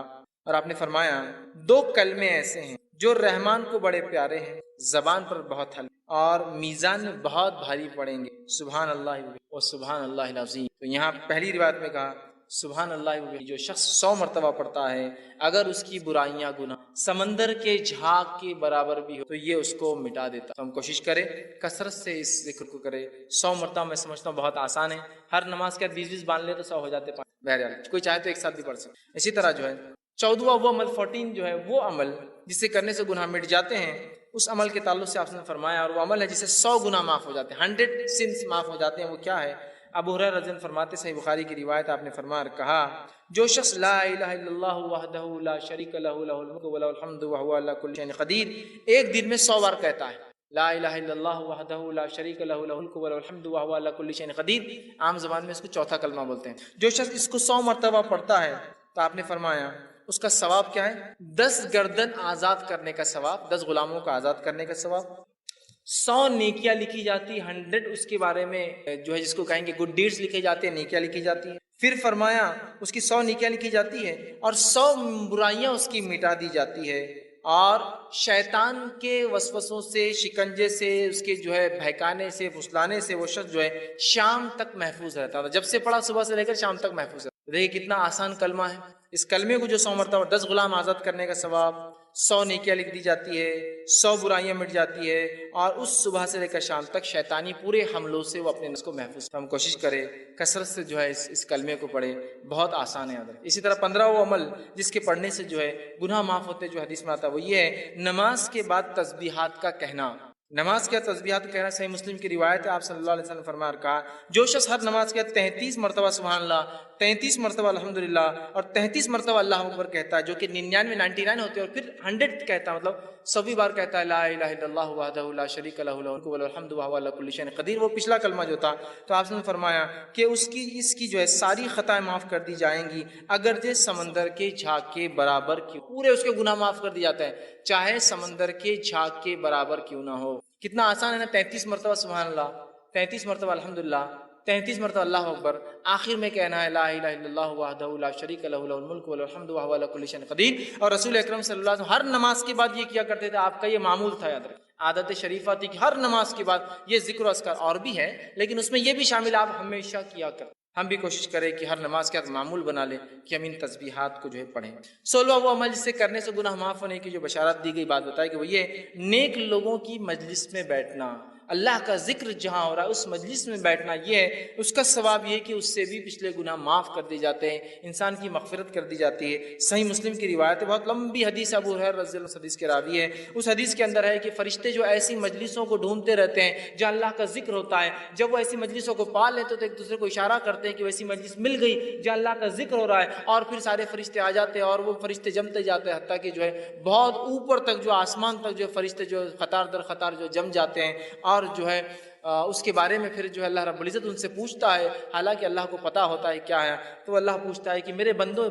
اور آپ نے فرمایا 2 کلمے ایسے ہیں جو رحمان کو بڑے پیارے ہیں، زبان پر بہت ہلکے اور میزان میں بہت بھاری پڑیں گے، سبحان اللہ و سبحان اللہ العظیم۔ تو یہاں پہلی روایت میں کہا سبحان اللہ، جو شخص 100 مرتبہ پڑھتا ہے اگر اس کی برائیاں گناہ سمندر کے جھاگ کے برابر بھی ہو تو یہ اس کو مٹا دیتا۔ تو ہم کوشش کریں کثرت سے اس ذکر کو کریں۔ 100 مرتبہ میں سمجھتا ہوں بہت آسان ہے، ہر نماز کے 20 باندھ لے تو 100 ہو جاتے، بہرحال کوئی چاہے تو ایک ساتھ بھی پڑھ سکتے۔ اسی طرح جو ہے 14واں وہ عمل 14 جو ہے وہ عمل جس سے کرنے سے گناہ مٹ جاتے ہیں، اس عمل کے تعلق سے آپ نے فرمایا، اور وہ عمل ہے جس سے 100 گناہ معاف ہو جاتے ہیں، 100 سنس معاف ہو جاتے ہیں۔ وہ کیا ہے؟ ابو ہریرہ رضی اللہ عنہ فرماتے، صحیح بخاری کی روایت، آپ نے فرمایا اور کہا جو شخص لا الہ الا اللہ وحدہ لا شریک لہ لہ الملک و لہ الحمد وہو علی کل شیء قدیر، ایک دن میں 100 بار کہتا ہے لا الہ الا اللہ وحدہ لا شریک لہ لہ الملک و لہ الحمد وہو علی کل شیء قدیر، عام زبان میں اس کو چوتھا کلمہ بولتے ہیں۔ جو شخص اس کو 100 مرتبہ پڑھتا ہے تو آپ نے فرمایا اس کا ثواب کیا ہے؟ 10 گردن آزاد کرنے کا ثواب، 10 غلاموں کو آزاد کرنے کا ثواب، 100 نیکیاں لکھی جاتی، 100 اس کے بارے میں جو ہے جس کو کہیں گے گڈ ڈیڈز لکھے جاتے ہیں، نیکیاں لکھی جاتی ہیں۔ پھر فرمایا اس کی 100 نیکیاں لکھی جاتی ہے اور 100 برائیاں اس کی مٹا دی جاتی ہے، اور شیطان کے وسوسوں سے، شکنجے سے، اس کے جو ہے بہکانے سے، پھسلانے سے وہ شخص جو ہے شام تک محفوظ رہتا تھا، جب سے پڑھا صبح سے لے کر شام تک محفوظ رہتا۔ دیکھیے کتنا آسان کلمہ ہے، اس کلمے کو جو 100 مرتبہ، 10 غلام آزاد کرنے کا ثواب، 100 نیکیاں لکھ دی جاتی ہے، 100 برائیاں مٹ جاتی ہے، اور اس صبح سے لے کر شام تک شیطانی پورے حملوں سے وہ اپنے نفس کو محفوظ۔ ہم کوشش کریں کثرت سے جو ہے اس کلمے کو پڑھے، بہت آسان ہے۔ اسی طرح 15واں عمل جس کے پڑھنے سے جو ہے گناہ معاف ہوتے جو حدیث میں آتا ہے وہ یہ ہے نماز کے بعد تسبیحات کا کہنا۔ نماز کے تسبیحات کہنا صحیح مسلم کی روایت ہے، آپ صلی اللہ علیہ وسلم نے فرمایا اور کہا جو شخص ہر نماز کے 33 مرتبہ سبحان اللہ، 33 مرتبہ الحمدللہ اور 33 مرتبہ اللہ اکبر کہتا ہے، جو کہ 99 ہوتے ہیں، اور پھر 100 کہتا ہے، مطلب 100 بار کہتا ہے لا الہ الا اللہ وحدہ لا شریک لہ لہ الحمد وهو علی کل شیء قدیر، وہ پچھلا کلمہ جو تھا، تو آپ نے فرمایا کہ اس کی جو ہے ساری خطائیں معاف کر دی جائیں گی، اگرچہ سمندر کے جھاگ کے برابر کیوں، پورے اس کے گناہ معاف کر دی جاتے ہیں، چاہے سمندر کے جھاگ کے برابر کیوں نہ ہو۔ کتنا آسان ہے نا، 33 مرتبہ سبحان اللہ، 33 مرتبہ الحمدللہ، 33 مرتبہ اللہ اکبر، آخر میں کہنا ہے لا الہ الا اللہ وحدہ لا شریک لہ لہ الملک وله الحمد وهو علی کل شیء قدیر۔ اور رسول اکرم صلی اللہ علیہ وسلم ہر نماز کے بعد یہ کیا کرتے تھے، آپ کا یہ معمول تھا، یاد رکھیں، عادت شریفہ تھی کہ ہر نماز کے بعد یہ ذکر و اذکار، اور بھی ہے لیکن اس میں یہ بھی شامل آپ ہمیشہ کیا کریں۔ ہم بھی کوشش کریں کہ ہر نماز کے بعد معمول بنا لیں کہ ہم ان تسبیحات کو جو ہے پڑھیں۔ 16واں وہ عمل جس سے کرنے سے گناہ معاف ہونے کی جو بشارت دی گئی، بات بتائی کہ وہ یہ نیک لوگوں کی مجلس میں بیٹھنا، اللہ کا ذکر جہاں ہو رہا ہے اس مجلس میں بیٹھنا، یہ ہے اس کا ثواب یہ کہ اس سے بھی پچھلے گناہ معاف کر دی جاتے ہیں، انسان کی مغفرت کر دی جاتی ہے۔ صحیح مسلم کی روایت ہے، بہت لمبی حدیث، ابو ہریرہ رضی اللہ عنہ حدیث کے راوی ہے، اس حدیث کے اندر ہے کہ فرشتے جو ایسی مجلسوں کو ڈھونڈتے رہتے ہیں جہاں اللہ کا ذکر ہوتا ہے، جب وہ ایسی مجلسوں کو پا لیتے تو ایک دوسرے کو اشارہ کرتے ہیں کہ ویسی مجلس مل گئی جہاں اللہ کا ذکر ہو رہا ہے، اور پھر سارے فرشتے آ جاتے ہیں اور وہ فرشتے جمتے جاتے ہیں، حتیٰ کہ جو ہے بہت اوپر تک، جو آسمان تک جو فرشتے جو قطار در قطار جو جم جاتے ہیں، اور جو ہے اس کے بارے میں پھر جو ہے اللہ رب العزت ان سے پوچھتا ہے، حالانکہ اللہ کو پتہ ہوتا ہے کیا ہے، تو اللہ پوچھتا ہے کہ میرے بندوں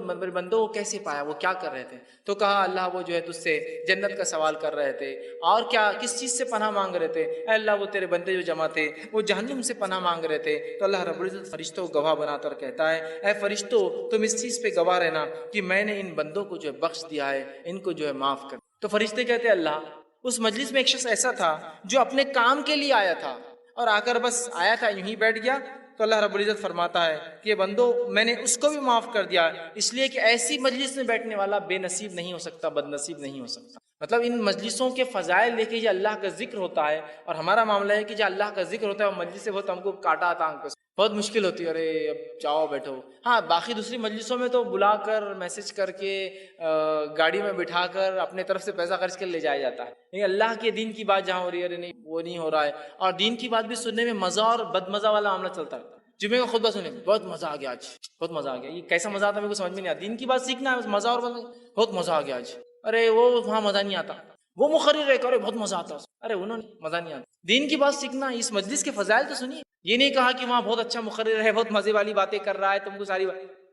کو کیسے پایا، وہ کیا کر رہے تھے، تو کہا اللہ وہ جو ہے تجھ سے جنت کا سوال کر رہے تھے، اور کیا کس چیز سے پناہ مانگ رہے تھے، اے اللہ وہ تیرے بندے جو جمع تھے وہ جہنم سے پناہ مانگ رہے تھے، تو اللہ رب العزت فرشتوں کو گواہ بنا کر کہتا ہے اے فرشتوں تم اس چیز پہ گواہ رہنا کہ میں نے ان بندوں کو جو ہے بخش دیا ہے، ان کو جو ہے معاف کر۔ تو فرشتے کہتے ہیں اللہ اس مجلس میں ایک شخص ایسا تھا جو اپنے کام کے لیے آیا تھا، اور آ کر بس آیا تھا یوں ہی بیٹھ گیا، تو اللہ رب العزت فرماتا ہے کہ یہ بندو میں نے اس کو بھی معاف کر دیا، اس لیے کہ ایسی مجلس میں بیٹھنے والا بے نصیب نہیں ہو سکتا، بد نصیب نہیں ہو سکتا۔ مطلب ان مجلسوں کے فضائل لے کے جو اللہ کا ذکر ہوتا ہے، اور ہمارا معاملہ ہے کہ جو اللہ کا ذکر ہوتا ہے وہ مجلس سے بہت ہم کو کاٹا آتا، ہم کو بہت مشکل ہوتی ہے، ارے اب جاؤ بیٹھو۔ ہاں باقی دوسری مجلسوں میں تو بلا کر میسج کر کے گاڑی میں بٹھا کر اپنے طرف سے پیسہ خرچ کر لے جایا جاتا ہے، لیکن اللہ کے دین کی بات جہاں ہو رہی ہے، ارے نہیں وہ نہیں ہو رہا ہے، اور دین کی بات بھی سننے میں مزہ اور بد مزہ والا معاملہ چلتا ہے۔ جمعے کا خطبہ سنیں بہت مزہ آ گیا آج، بہت مزہ آ گیا، یہ کیسا مزہ آتا ہے میرے کو سمجھ میں نہیں آتا، دین کی بات سیکھنا ہے مزہ، اور بہت مزہ آ گیا آج، ارے وہ وہاں مزہ نہیں آتا، وہ مقرر ہے کہ ارے بہت مزہ آتا ہے، ارے انہوں نے مزہ نہیں آتا۔ دین کی بات سیکھنا، اس مجلس کے فضائل تو سنیے، یہ نہیں کہا کہ وہاں بہت اچھا مقرر ہے، بہت مزے والی باتیں کر رہا ہے، تم کو ساری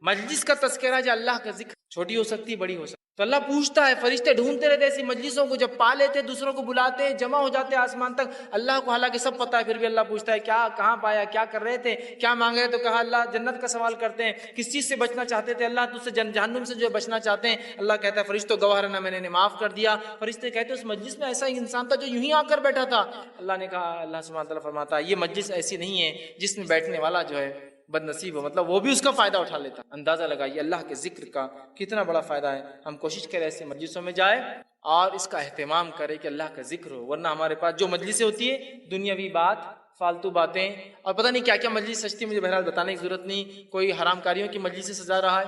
مجلس کا تذکرہ جو اللہ کا ذکر، چھوٹی ہو سکتی بڑی ہو سکتی، تو اللہ پوچھتا ہے، فرشتے ڈھونڈتے رہتے ایسی مجلسوں کو، جب پا لیتے دوسروں کو بلاتے جمع ہو جاتے آسمان تک، اللہ کو حالانکہ سب پتہ ہے، پھر بھی اللہ پوچھتا ہے کیا کہاں پایا، کیا کر رہے تھے، کیا مانگ رہے، تو کہا اللہ جنت کا سوال کرتے ہیں، کس چیز سے بچنا چاہتے تھے، اللہ تجھ سے جہنم سے جو ہے بچنا چاہتے ہیں، اللہ کہتا ہے فرشتوں گواہ رہنا میں نے معاف کر دیا۔ فرشتے کہتے ہیں اس مجلس میں ایسا انسان تھا جو یوں ہی آ کر بیٹھا تھا، اللہ نے کہا، اللہ سبحانہ تعالیٰ فرماتا ہے یہ مجلس ایسی نہیں ہے جس میں بیٹھنے والا جو ہے بد نصیب ہو، مطلب وہ بھی اس کا فائدہ اٹھا لیتا۔ اندازہ لگائیے اللہ کے ذکر کا کتنا بڑا فائدہ ہے، ہم کوشش کریں ایسے مجلسوں میں جائیں اور اس کا اہتمام کریں کہ اللہ کا ذکر ہو، ورنہ ہمارے پاس جو مجلسیں ہوتی ہے دنیاوی بات، فالتو باتیں، اور پتہ نہیں کیا کیا مجلس سجتی، مجھے بہرحال بتانے کی ضرورت نہیں، کوئی حرام کاریوں کی مجلس سے سجا رہا ہے،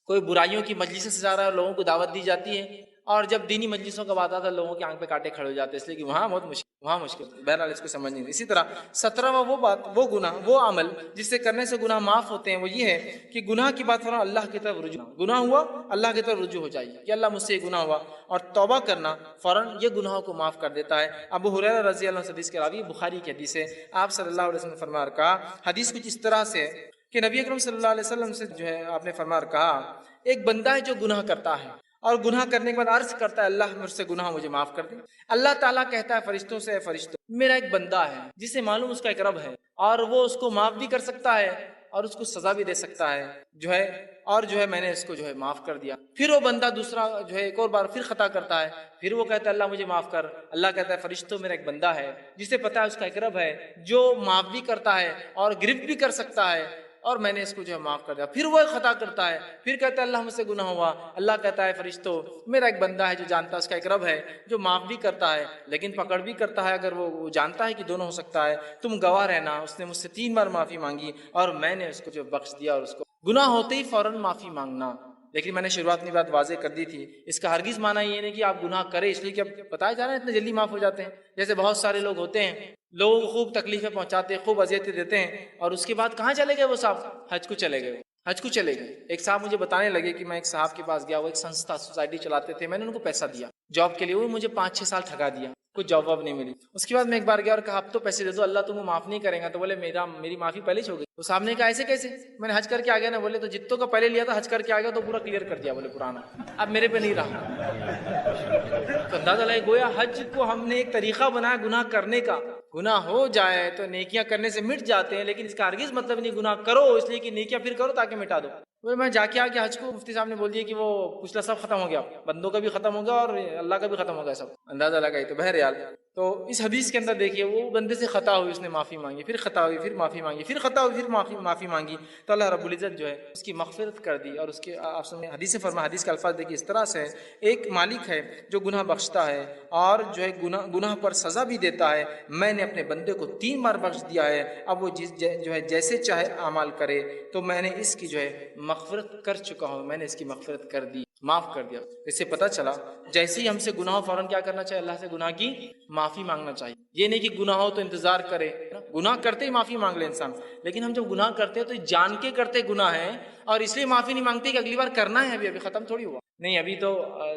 کوئی برائیوں کی مجلس سے سجا رہا ہے، لوگوں کو دعوت دی جاتی ہے، اور جب دینی مجلسوں کا بات آتا ہے لوگوں کے آنکھ پہ کاٹے کھڑے ہو جاتے ہیں، اس لیے کہ وہاں بہت مشکل، وہاں مشکل، بہرحال اس کو سمجھ نہیں۔ اسی طرح 17واں وہ بات، وہ گناہ، وہ عمل جس سے کرنے سے گناہ معاف ہوتے ہیں، وہ یہ ہے کہ گناہ کی بات فوراً اللہ کی طرف رجوع، گناہ ہوا اللہ کی طرف رجوع ہو جائیے کہ اللہ مجھ سے یہ گناہ ہوا، اور توبہ کرنا فوراً یہ گناہوں کو معاف کر دیتا ہے۔ ابو ہریرہ رضی اللہ عنہ حدیث کے راوی، بخاری کی حدیث ہے، آپ صلی اللہ علیہ وسلم نے فرمایا کہا، حدیث کچھ اس طرح سے کہ نبی اکرم صلی اللہ علیہ وسلم سے جو ہے آپ نے فرمایا کہا، ایک بندہ ہے جو گناہ کرتا ہے اور گناہ کرنے کے بعد عرض کرتا ہے اللہ مجھ سے گناہ مجھے معاف کر دے، اللہ تعالیٰ کہتا ہے فرشتوں سے، اے فرشتوں میرا ایک بندہ ہے جسے معلوم اس کا ایک رب ہے، اور وہ اس کو معاف بھی کر سکتا ہے اور اس کو سزا بھی دے سکتا ہے جو ہے، اور جو ہے میں نے اس کو جو ہے معاف کر دیا۔ پھر وہ بندہ دوسرا جو ہے ایک اور بار پھر خطا کرتا ہے، پھر وہ کہتا ہے اللہ مجھے معاف کر، اللہ کہتا ہے فرشتوں میرا ایک بندہ ہے جسے پتہ ہے اس کا ایک رب ہے جو معاف بھی کرتا ہے اور گرفت بھی کر سکتا ہے، اور میں نے اس کو جو ہے معاف کر دیا۔ پھر وہ ایک خطا کرتا ہے، پھر کہتا ہے اللہ مجھ سے گناہ ہوا، اللہ کہتا ہے فرشتوں میرا ایک بندہ ہے جو جانتا ہے اس کا ایک رب ہے جو معاف بھی کرتا ہے لیکن پکڑ بھی کرتا ہے، اگر وہ جانتا ہے کہ دونوں ہو سکتا ہے، تم گواہ رہنا اس نے مجھ سے 3 بار معافی مانگی اور میں نے اس کو جو بخش دیا، اور اس کو گناہ ہوتے ہی فوراً معافی مانگنا۔ لیکن میں نے شروعات میں بات واضح کر دی تھی، اس کا ہرگز معنی یہ نہیں کہ آپ گناہ کریں اس لیے کہ اب بتایا جا رہا ہے اتنے جلدی معاف ہو جاتے ہیں۔ جیسے بہت سارے لوگ ہوتے ہیں، لوگوں کو خوب تکلیفیں پہنچاتے ہیں، خوب اذیتیں دیتے ہیں، اور اس کے بعد کہاں چلے گئے وہ صاحب؟ حج کو چلے گئے، حج کو چلے گئے۔ ایک صاحب مجھے بتانے لگے کہ میں ایک صاحب کے پاس گیا، وہ ایک سنستھا سوسائٹی چلاتے تھے، میں نے ان کو پیسہ دیا جاب کے لیے، وہ مجھے 5-6 سال ٹھگا دیا، کوئی جاب واب نہیں ملی۔ اس کے بعد میں ایک بار گیا اور کہا اب تو پیسے دے دو، اللہ تم کو معاف نہیں کرے گا۔ تو بولے میری معافی پہلے ہی ہو گئی۔ تو صاحب نے کہا ایسے کیسے؟ میں نے حج کر کے آ گیا نا۔ بولے تو جتوں کا پہلے لیا تھا حج کر کے آ گیا تو پورا کلیئر کر دیا، بولے پرانا اب میرے پہ نہیں رہا۔ تو اندازہ لگے گویا حج کو ہم نے ایک طریقہ بنایا گناہ کرنے کا، گناہ ہو جائے تو نیکیاں کرنے سے مٹ جاتے ہیں، لیکن اس کا ہرگز مطلب نہیں گناہ کرو اس لیے کہ نیکیاں پھر کرو تاکہ مٹا دو۔ میں جا کے آ کے حج کو مفتی صاحب نے بول دیا کہ وہ پچھلا سب ختم ہو گیا، بندوں کا بھی ختم ہو گیا اور اللہ کا بھی ختم ہو گیا سب، اندازہ لگائی۔ تو بہرحال تو اس حدیث کے اندر دیکھیے وہ بندے سے خطا ہوئی، اس نے معافی مانگی، پھر خطا ہوئی، پھر معافی مانگی، پھر خطا ہوئی، پھر معافی مانگی، تو اللہ رب العزت جو ہے اس کی مغفرت کر دی۔ اور اس کے آپ نے حدیث فرما، حدیث کے الفاظ دیکھیے اس طرح سے ہے، ایک مالک ہے جو گناہ بخشتا ہے اور جو ہے گناہ پر سزا بھی دیتا ہے، میں نے اپنے بندے کو 3 بار بخش دیا ہے، اب وہ جو ہے جیسے چاہے اعمال کرے، تو میں نے اس کی جو ہے مغفرت کر چکا ہوں، میں نے اس کی مغفرت کر دی، معاف کر دیا۔ اس سے پتہ چلا جیسے ہی ہم سے گناہ ہو فوراً کیا کرنا چاہیے؟ اللہ سے گناہ کی معافی مانگنا چاہیے۔ یہ نہیں کہ گناہ ہو تو انتظار کرے، گناہ کرتے ہی معافی مانگ لے انسان، لیکن ہم جب گناہ کرتے ہیں تو جان کے کرتے گناہ ہے اور اس لیے معافی نہیں مانگتے کہ اگلی بار کرنا ہے، ابھی ختم تھوڑی ہوا، نہیں ابھی تو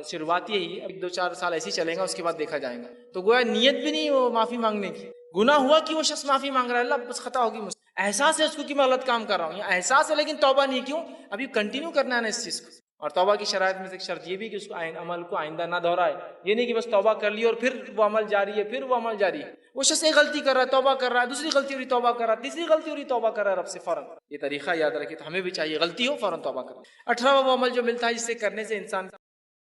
شروعات یہی، ابھی 2-4 سال ایسے ہی چلیں گا، اس کے بعد دیکھا جائے گا۔ تو گویا نیت بھی نہیں وہ معافی مانگنے کی، گناہ ہوا کہ وہ شخص معافی مانگ رہا ہے، اللہ بس خطا ہوگی مجھ سے، احساس ہے اس کو کہ میں غلط کام کر رہا ہوں، یہ احساس ہے لیکن توبہ نہیں، کیوں؟ ابھی کنٹینیو کرنا ہے نا اس چیز کو۔ اور توبہ کی شرائط میں سے ایک شرط یہ بھی کہ اس کو عمل کو آئندہ نہ دہرائے، یہ نہیں کہ بس توبہ کر لی اور پھر وہ عمل جاری ہے، پھر وہ عمل جاری ہے، وہ شخص ایک غلطی کر رہا ہے توبہ کر رہا ہے، دوسری غلطی ہو رہی توبہ کر رہا ہے، تیسری غلطی ہو رہی توبہ کر رہا ہے رب سے فوراً۔ یہ طریقہ یاد رکھیے، تو ہمیں بھی چاہیے غلطی ہو فوراً توبہ کریں۔ 18واں وہ عمل جو ملتا ہے جس سے کرنے سے انسان